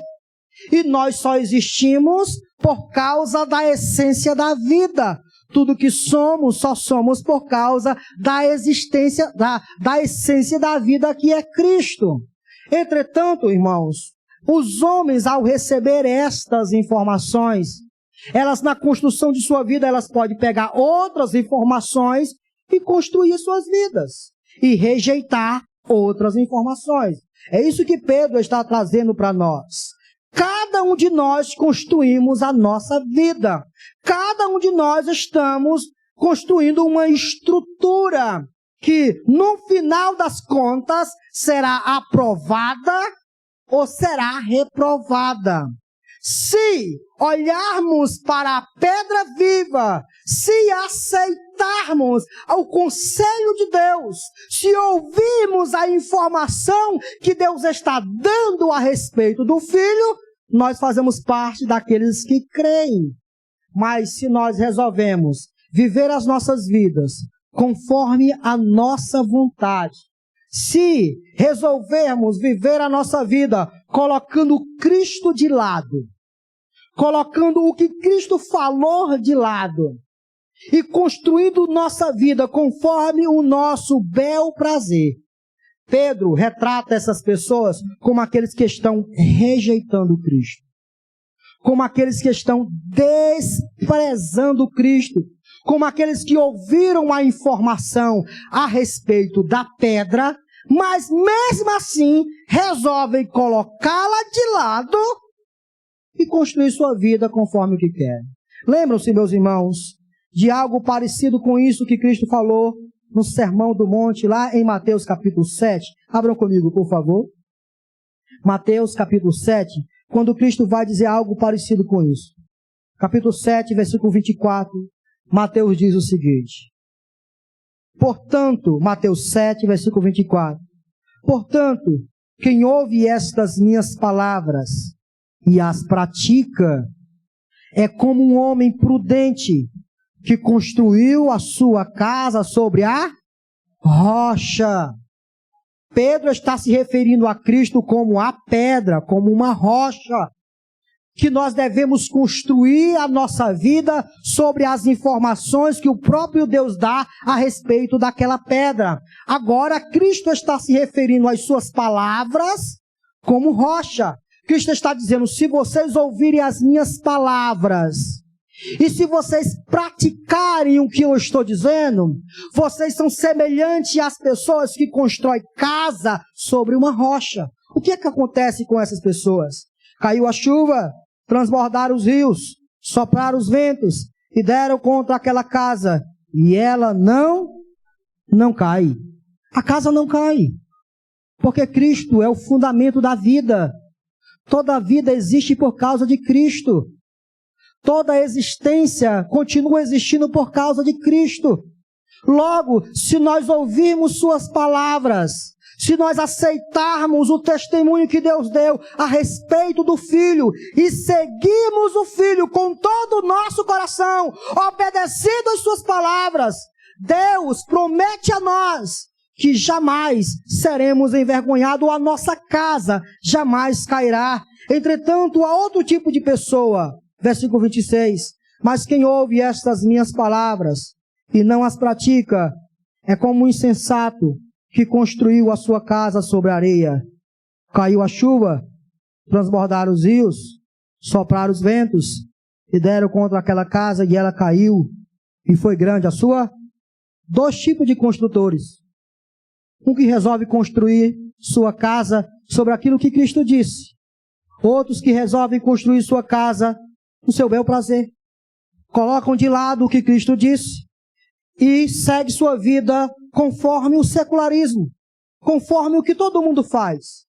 [SPEAKER 1] E nós só existimos por causa da essência da vida. Tudo que somos, só somos por causa da existência, da essência da vida que é Cristo. Entretanto, irmãos, os homens, ao receber estas informações, elas na construção de sua vida, elas podem pegar outras informações e construir suas vidas. E rejeitar outras informações. É isso que Pedro está trazendo para nós. Cada um de nós construímos a nossa vida. Cada um de nós estamos construindo uma estrutura que, no final das contas, será aprovada ou será reprovada. Se olharmos para a pedra viva, se aceitarmos o conselho de Deus, se ouvirmos a informação que Deus está dando a respeito do Filho, nós fazemos parte daqueles que creem. Mas se nós resolvemos viver as nossas vidas conforme a nossa vontade, se resolvermos viver a nossa vida colocando Cristo de lado, colocando o que Cristo falou de lado e construindo nossa vida conforme o nosso bel prazer, Pedro retrata essas pessoas como aqueles que estão rejeitando Cristo, como aqueles que estão desprezando Cristo, como aqueles que ouviram a informação a respeito da pedra, mas mesmo assim resolvem colocá-la de lado e construir sua vida conforme o que querem. Lembram-se, meus irmãos, de algo parecido com isso que Cristo falou no Sermão do Monte, lá em Mateus capítulo 7. Abram comigo, por favor. Mateus capítulo 7, quando Cristo vai dizer algo parecido com isso. Capítulo 7, versículo 24, Mateus diz o seguinte. Portanto, Mateus 7, versículo 24. Portanto, quem ouve estas minhas palavras e as pratica, é como um homem prudente que construiu a sua casa sobre a rocha. Pedro está se referindo a Cristo como a pedra, como uma rocha, que nós devemos construir a nossa vida sobre as informações que o próprio Deus dá a respeito daquela pedra. Agora, Cristo está se referindo às suas palavras como rocha. Cristo está dizendo, se vocês ouvirem as minhas palavras, e se vocês praticarem o que eu estou dizendo, vocês são semelhantes às pessoas que constroem casa sobre uma rocha. O que é que acontece com essas pessoas? Caiu a chuva, transbordaram os rios, sopraram os ventos e deram contra aquela casa. E ela não cai. A casa não cai. Porque Cristo é o fundamento da vida. Toda a vida existe por causa de Cristo. Toda a existência continua existindo por causa de Cristo. Logo, se nós ouvirmos suas palavras, se nós aceitarmos o testemunho que Deus deu a respeito do Filho e seguirmos o Filho com todo o nosso coração, obedecendo as suas palavras, Deus promete a nós que jamais seremos envergonhados, a nossa casa jamais cairá. Entretanto, há outro tipo de pessoa, versículo 26, mas quem ouve estas minhas palavras e não as pratica, é como um insensato que construiu a sua casa sobre a areia. Caiu a chuva, transbordaram os rios, sopraram os ventos, e deram contra aquela casa, e ela caiu, e foi grande a sua... Dois tipos de construtores. Um que resolve construir sua casa sobre aquilo que Cristo disse. Outros que resolvem construir sua casa no seu bel prazer. Colocam de lado o que Cristo disse e segue sua vida conforme o secularismo, conforme o que todo mundo faz.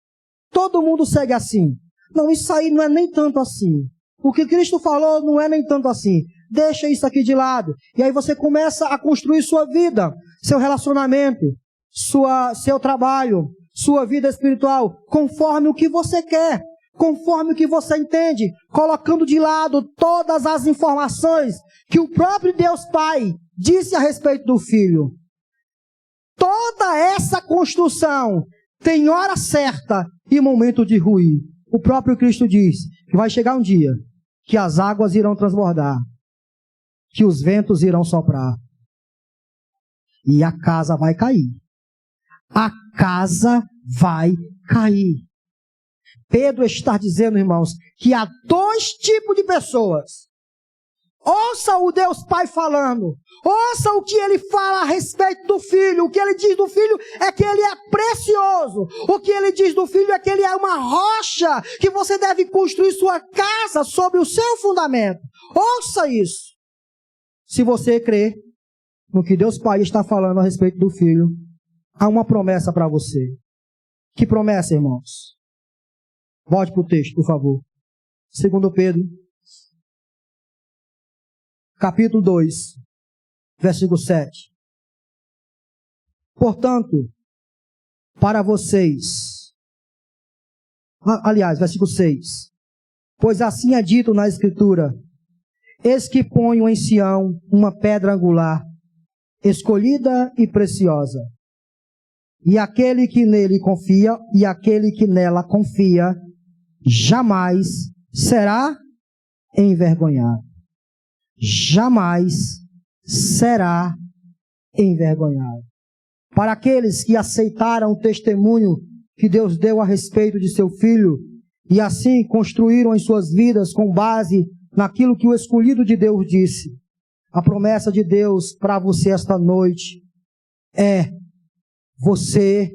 [SPEAKER 1] Todo mundo segue assim. Não, isso aí não é nem tanto assim. O que Cristo falou não é nem tanto assim. Deixa isso aqui de lado. E aí você começa a construir sua vida, seu relacionamento, seu trabalho, sua vida espiritual, conforme o que você quer, conforme o que você entende, colocando de lado todas as informações que o próprio Deus Pai disse a respeito do Filho. Toda essa construção tem hora certa e momento de ruir. O próprio Cristo diz que vai chegar um dia que as águas irão transbordar, que os ventos irão soprar e a casa vai cair. A casa vai cair. Pedro está dizendo, irmãos, que há dois tipos de pessoas. Ouça o Deus Pai falando. Ouça o que ele fala a respeito do Filho. O que ele diz do Filho é que ele é precioso. O que ele diz do Filho é que ele é uma rocha que você deve construir sua casa sobre o seu fundamento. Ouça isso. Se você crê no que Deus Pai está falando a respeito do Filho, há uma promessa para você. Que promessa, irmãos? Volte para o texto, por favor. 2 Pedro, capítulo 2, versículo 7. Portanto, para vocês... Aliás, versículo 6. Pois assim é dito na Escritura, eis que ponho em Sião uma pedra angular, escolhida e preciosa. E aquele que nele confia, e aquele que nela confia, jamais será envergonhado. Jamais será envergonhado. Para aqueles que aceitaram o testemunho que Deus deu a respeito de seu Filho, e assim construíram as suas vidas com base naquilo que o escolhido de Deus disse, a promessa de Deus para você esta noite é: você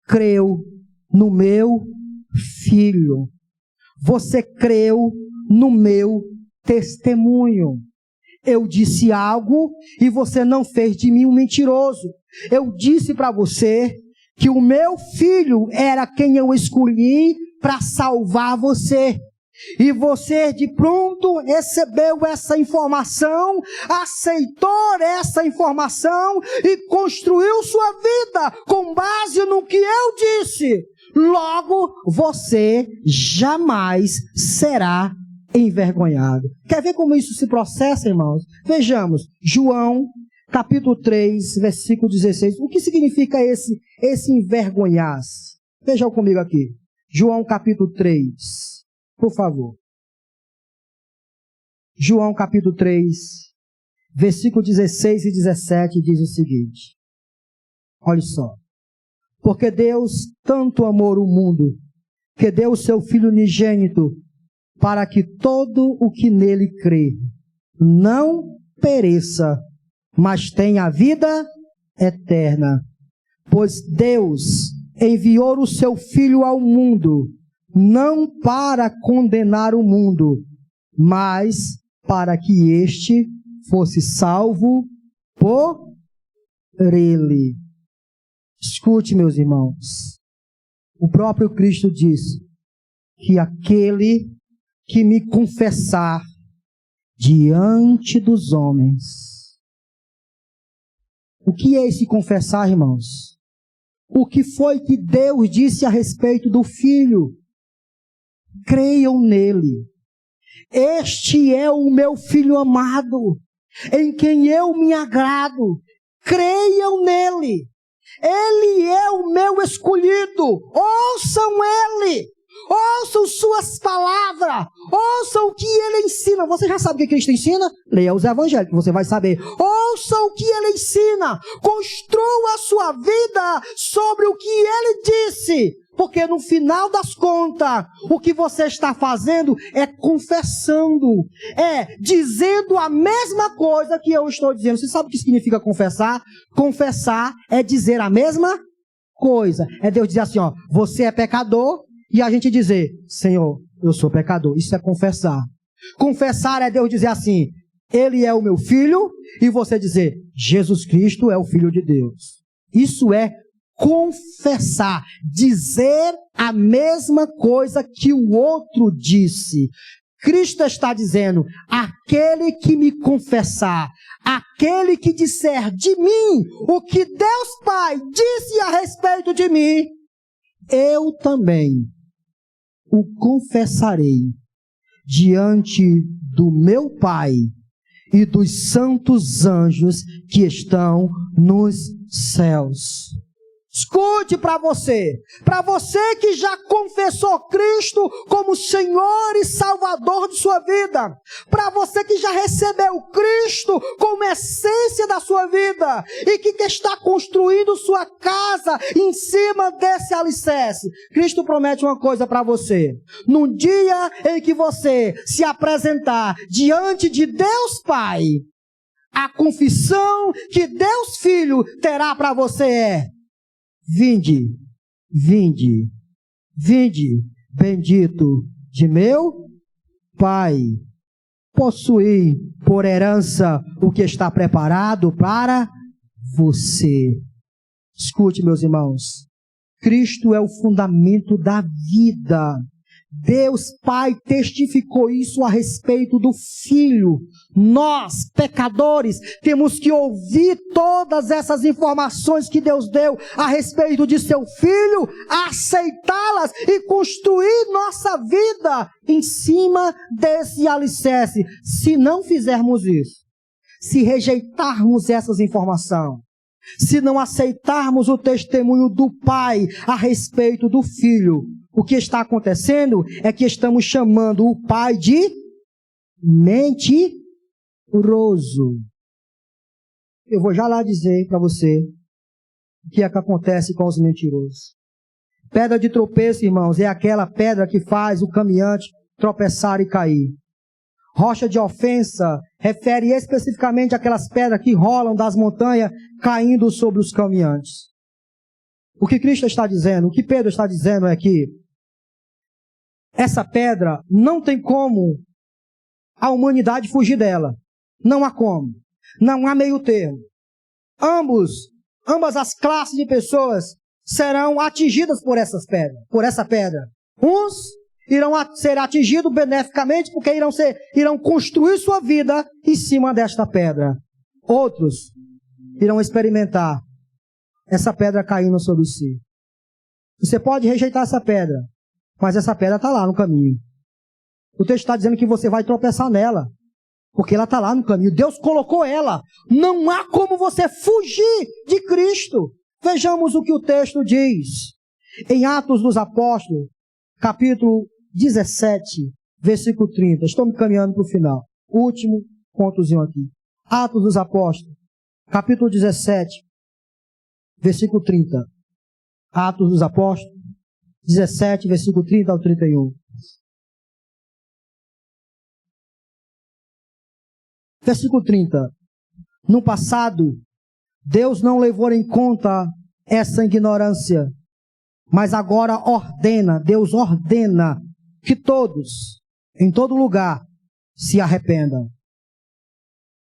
[SPEAKER 1] creu no meu Filho. Você creu no meu testemunho. Eu disse algo e você não fez de mim um mentiroso. Eu disse para você que o meu Filho era quem eu escolhi para salvar você. E você de pronto recebeu essa informação, aceitou essa informação e construiu sua vida com base no que eu disse. Logo, você jamais será envergonhado. Quer ver como isso se processa, irmãos? Vejamos, João, capítulo 3, versículo 16. O que significa esse envergonhar-se? Vejam comigo aqui. João, capítulo 3. Por favor. João capítulo 3, versículo 16 e 17 diz o seguinte. Olha só. Porque Deus tanto amou o mundo, que deu o seu Filho unigênito, para que todo o que nele crê não pereça, mas tenha a vida eterna. Pois Deus enviou o seu Filho ao mundo, não para condenar o mundo, mas para que este fosse salvo por ele. Escute, meus irmãos, o próprio Cristo disse que aquele que me confessar diante dos homens. O que é esse confessar, irmãos? O que foi que Deus disse a respeito do Filho? Creiam nele. Este é o meu Filho amado, em quem eu me agrado. Creiam nele. Ele é o meu escolhido. Ouçam ele. Ouçam suas palavras. Ouçam o que ele ensina. Você já sabe o que Cristo ensina? Leia os evangelhos, que você vai saber. Ouçam o que ele ensina. Construa a sua vida sobre o que ele disse. Porque no final das contas, o que você está fazendo é confessando. É dizendo a mesma coisa que eu estou dizendo. Você sabe o que significa confessar? Confessar é dizer a mesma coisa. É Deus dizer assim, ó, você é pecador. E a gente dizer, Senhor, eu sou pecador. Isso é confessar. Confessar é Deus dizer assim, Ele é o meu Filho. E você dizer, Jesus Cristo é o Filho de Deus. Isso é confessar. Dizer a mesma coisa que o outro disse. Cristo está dizendo, aquele que me confessar, aquele que disser de mim o que Deus Pai disse a respeito de mim, eu também o confessarei diante do meu Pai e dos santos anjos que estão nos céus. Escute para você que já confessou Cristo como Senhor e Salvador de sua vida, para você que já recebeu Cristo como essência da sua vida e que está construindo sua casa em cima desse alicerce. Cristo promete uma coisa para você: no dia em que você se apresentar diante de Deus Pai, a confissão que Deus Filho terá para você é: vinde, vinde, vinde, bendito de meu Pai, possuí por herança o que está preparado para você. Escute, meus irmãos, Cristo é o fundamento da vida. Deus Pai testificou isso a respeito do Filho. Nós, pecadores, temos que ouvir todas essas informações que Deus deu a respeito de seu Filho, aceitá-las e construir nossa vida em cima desse alicerce. Se não fizermos isso, se rejeitarmos essas informações, se não aceitarmos o testemunho do Pai a respeito do Filho, o que está acontecendo é que estamos chamando o Pai de mentiroso. Eu vou já lá dizer para você o que é que acontece com os mentirosos. Pedra de tropeço, irmãos, é aquela pedra que faz o caminhante tropeçar e cair. Rocha de ofensa refere especificamente àquelas pedras que rolam das montanhas caindo sobre os caminhantes. O que Cristo está dizendo, o que Pedro está dizendo é que essa pedra não tem como a humanidade fugir dela. Não há como. Não há meio termo. Ambas as classes de pessoas serão atingidas por essa pedra. Uns irão ser atingidos beneficamente porque irão construir sua vida em cima desta pedra. Outros irão experimentar essa pedra caindo sobre si. Você pode rejeitar essa pedra, mas essa pedra está lá no caminho. O texto está dizendo que você vai tropeçar nela, porque ela está lá no caminho. Deus colocou ela. Não há como você fugir de Cristo. Vejamos o que o texto diz. Em Atos dos Apóstolos, capítulo 17, versículo 30. Estou me caminhando para o final. Último pontozinho aqui. Atos dos Apóstolos, capítulo 17, versículo 30. Atos dos Apóstolos, 17, versículo 30 ao 31. Versículo 30. No passado, Deus não levou em conta essa ignorância, mas agora Deus ordena que todos, em todo lugar, se arrependam.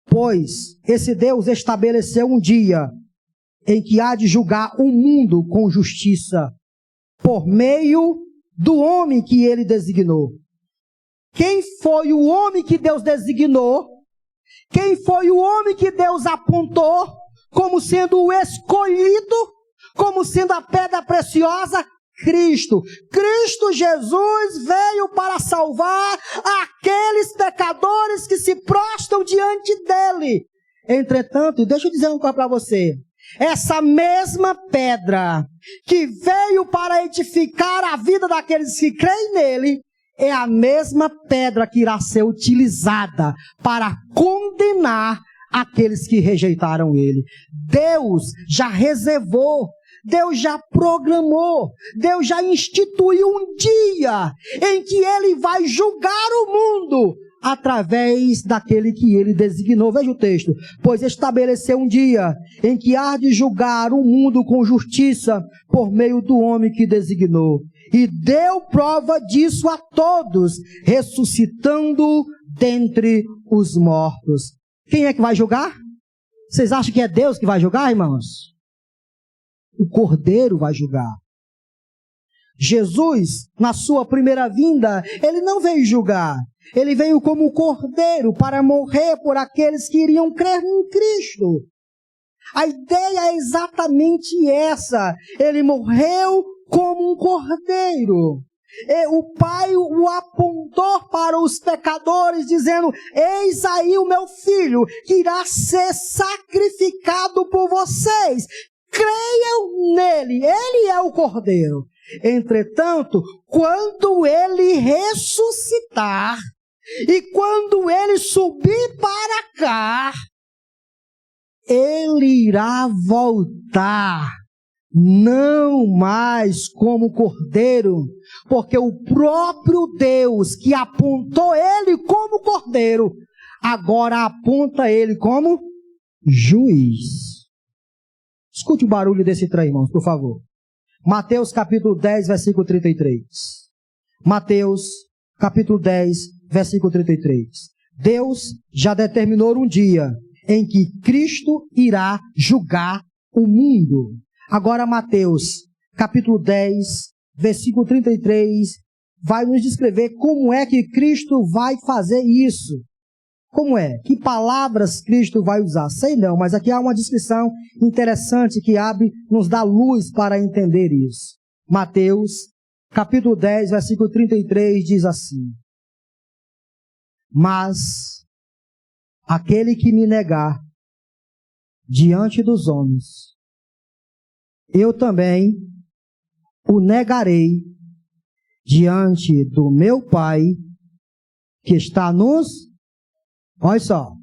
[SPEAKER 1] Pois esse Deus estabeleceu um dia em que há de julgar o mundo com justiça, por meio do homem que ele designou. Quem foi o homem que Deus designou? Quem foi o homem que Deus apontou como sendo o escolhido, como sendo a pedra preciosa? Cristo. Cristo Jesus veio para salvar aqueles pecadores que se prostram diante dele. Entretanto, deixa eu dizer uma coisa para você. Essa mesma pedra que veio para edificar a vida daqueles que creem nele, é a mesma pedra que irá ser utilizada para condenar aqueles que rejeitaram ele. Deus já reservou, Deus já programou, Deus já instituiu um dia em que ele vai julgar o mundo através daquele que ele designou. Veja o texto. Pois estabeleceu um dia em que há de julgar o mundo com justiça por meio do homem que designou. E deu prova disso a todos, ressuscitando dentre os mortos. Quem é que vai julgar? Vocês acham que é Deus que vai julgar, irmãos? O Cordeiro vai julgar. Jesus, na sua primeira vinda, ele não veio julgar. Ele veio como Cordeiro para morrer por aqueles que iriam crer em Cristo. A ideia é exatamente essa. Ele morreu como um Cordeiro. E o Pai o apontou para os pecadores, dizendo: eis aí o meu filho, que irá ser sacrificado por vocês. Creiam nele, ele é o Cordeiro. Entretanto, quando ele ressuscitar, e quando ele subir para cá, ele irá voltar, não mais como Cordeiro, porque o próprio Deus que apontou ele como Cordeiro, agora aponta ele como juiz. Escute o barulho desse trem, irmãos, por favor. Mateus capítulo 10, versículo 33. Mateus capítulo 10, versículo 33. Deus já determinou um dia em que Cristo irá julgar o mundo. Agora Mateus capítulo 10, versículo 33, vai nos descrever como é que Cristo vai fazer isso. Como é? Que palavras Cristo vai usar? Sei não, mas aqui há uma descrição interessante que nos dá luz para entender isso. Mateus, capítulo 10, versículo 33, diz assim: mas aquele que me negar diante dos homens, eu também o negarei diante do meu Pai que está nos... Olha só,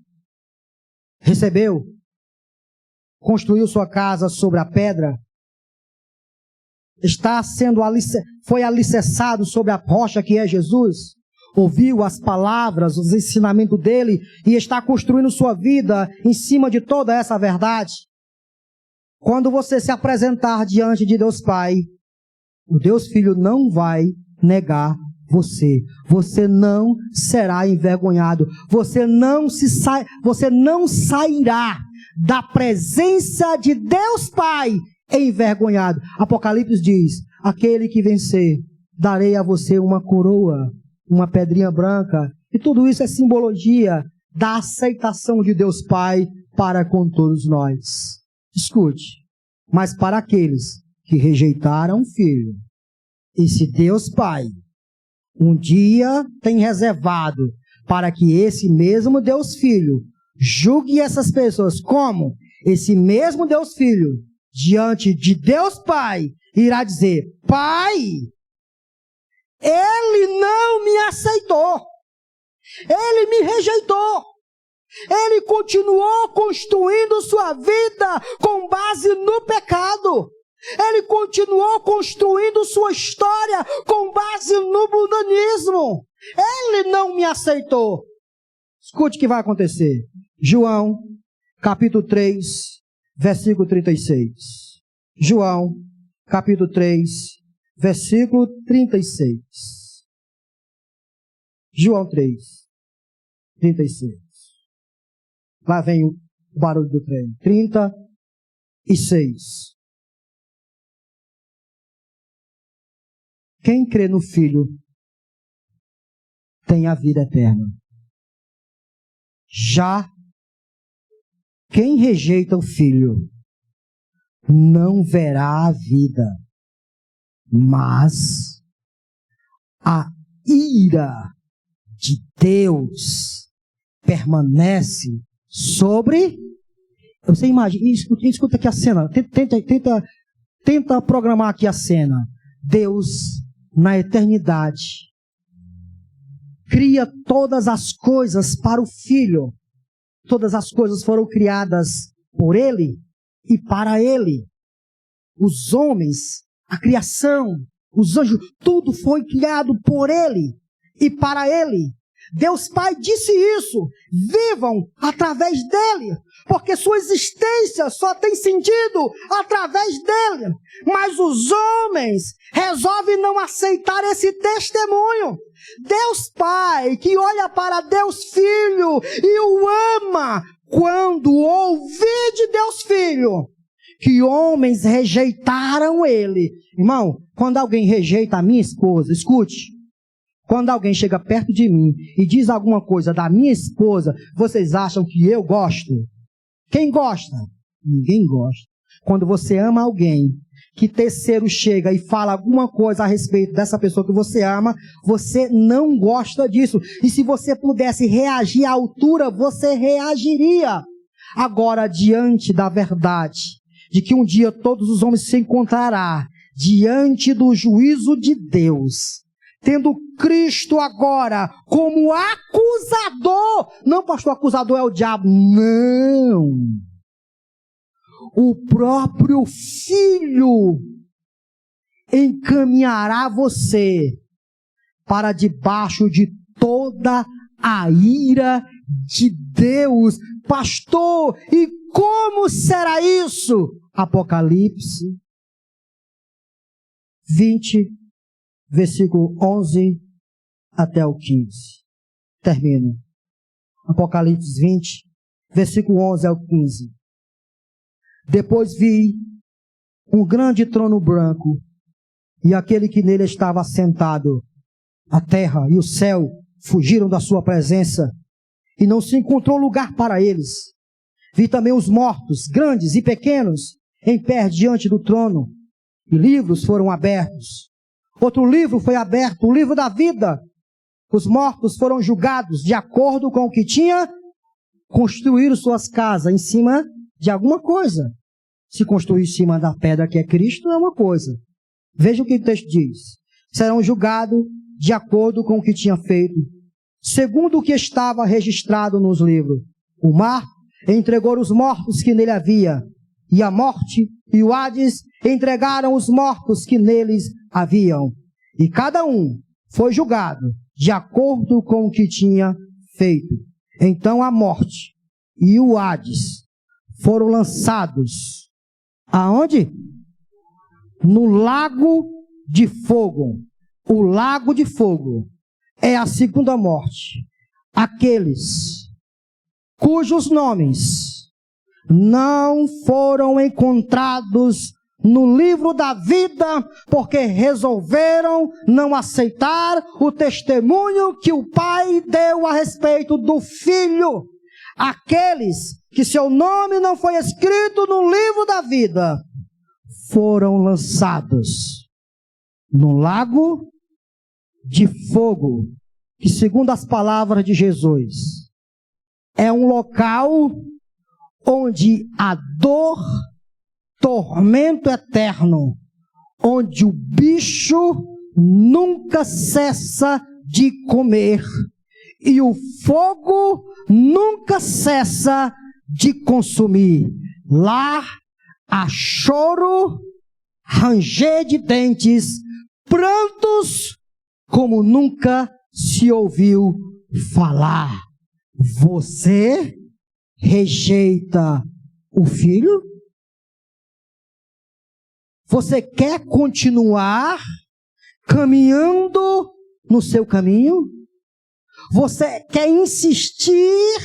[SPEAKER 1] recebeu, construiu sua casa sobre a pedra, foi alicerçado sobre a rocha que é Jesus, ouviu as palavras, os ensinamentos dele e está construindo sua vida em cima de toda essa verdade. Quando você se apresentar diante de Deus Pai, o Deus Filho não vai negar você. Você não será envergonhado. Você não sairá da presença de Deus Pai envergonhado. Apocalipse diz: aquele que vencer, darei a você uma coroa, uma pedrinha branca. E tudo isso é simbologia da aceitação de Deus Pai para com todos nós. Escute, mas para aqueles que rejeitaram o Filho, esse Deus Pai um dia tem reservado para que esse mesmo Deus Filho julgue essas pessoas. Como? Esse mesmo Deus Filho, diante de Deus Pai, irá dizer: Pai, Ele não me aceitou. Ele me rejeitou. Ele continuou construindo sua vida com base no pecado. Ele continuou construindo sua história com base no mundanismo. Ele não me aceitou. Escute o que vai acontecer. João, capítulo 3, versículo 36. João, capítulo 3, versículo 36. João 3, 36. Lá vem o barulho do trem. 36. Quem crê no Filho tem a vida eterna. Já quem rejeita o Filho não verá a vida, mas a ira de Deus permanece sobre... Você imagina, escuta aqui a cena, tenta programar aqui a cena. Deus, na eternidade, cria todas as coisas para o Filho. Todas as coisas foram criadas por Ele e para Ele. Os homens, a criação, os anjos, tudo foi criado por Ele e para Ele. Deus Pai disse isso: vivam através dele, porque sua existência só tem sentido através dele. Mas os homens resolvem não aceitar esse testemunho. Deus Pai, que olha para Deus Filho e o ama, quando ouvi de Deus Filho que homens rejeitaram ele. Irmão, quando alguém rejeita a minha esposa, escute. Quando alguém chega perto de mim e diz alguma coisa da minha esposa, vocês acham que eu gosto? Quem gosta? Ninguém gosta. Quando você ama alguém, que terceiro chega e fala alguma coisa a respeito dessa pessoa que você ama, você não gosta disso. E se você pudesse reagir à altura, você reagiria. Agora, diante da verdade, de que um dia todos os homens se encontrarão diante do juízo de Deus, tendo Cristo agora como acusador. Não, pastor, acusador é o diabo. Não. O próprio Filho encaminhará você para debaixo de toda a ira de Deus. Pastor, e como será isso? Apocalipse 20, versículo 11 até o 15. Termino. Apocalipse 20, versículo 11 ao 15. Depois vi um grande trono branco, e aquele que nele estava assentado. A terra e o céu fugiram da sua presença, e não se encontrou lugar para eles. Vi também os mortos, grandes e pequenos, em pé diante do trono, e livros foram abertos. Outro livro foi aberto, o livro da vida. Os mortos foram julgados de acordo com o que tinha construído suas casas em cima de alguma coisa. Se construir em cima da pedra que é Cristo, é uma coisa. Veja o que o texto diz. Serão julgados de acordo com o que tinha feito, segundo o que estava registrado nos livros. O mar entregou os mortos que nele havia, e a morte e o Hades entregaram os mortos que neles haviam. E cada um foi julgado de acordo com o que tinha feito. Então a morte e o Hades foram lançados aonde? No lago de fogo. O lago de fogo é a segunda morte. Aqueles cujos nomes não foram encontrados no livro da vida, porque resolveram não aceitar o testemunho que o Pai deu a respeito do Filho. Aqueles que seu nome não foi escrito no livro da vida, foram lançados no lago de fogo, que segundo as palavras de Jesus, é um local onde a dor, tormento eterno, onde o bicho nunca cessa de comer, e o fogo nunca cessa de consumir. Lá há choro, ranger de dentes, prantos como nunca se ouviu falar. Você rejeita o filho? Você quer continuar caminhando no seu caminho? Você quer insistir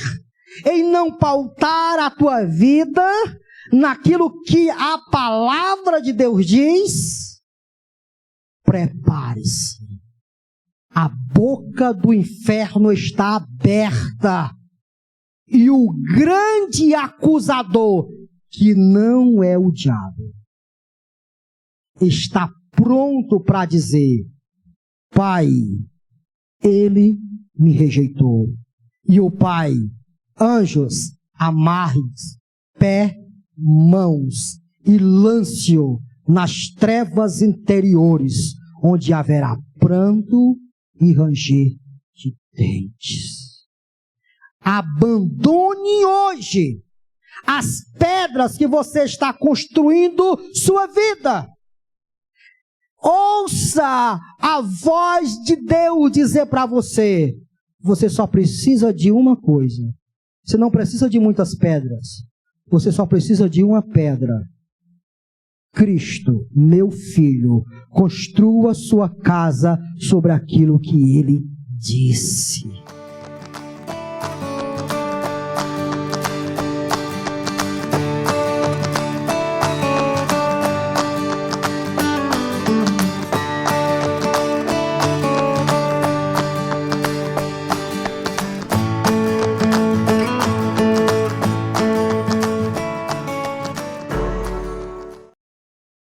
[SPEAKER 1] em não pautar a tua vida naquilo que a palavra de Deus diz? Prepare-se. A boca do inferno está aberta. E o grande acusador, que não é o diabo, está pronto para dizer: Pai, ele me rejeitou. E o Pai, anjos, amarre-os, pé, mãos, e lance-o nas trevas interiores, onde haverá pranto e ranger de dentes. Abandone hoje as pedras que você está construindo sua vida. Ouça a voz de Deus dizer para você: você só precisa de uma coisa. Você não precisa de muitas pedras. Você só precisa de uma pedra. Cristo, meu filho, construa sua casa sobre aquilo que ele disse.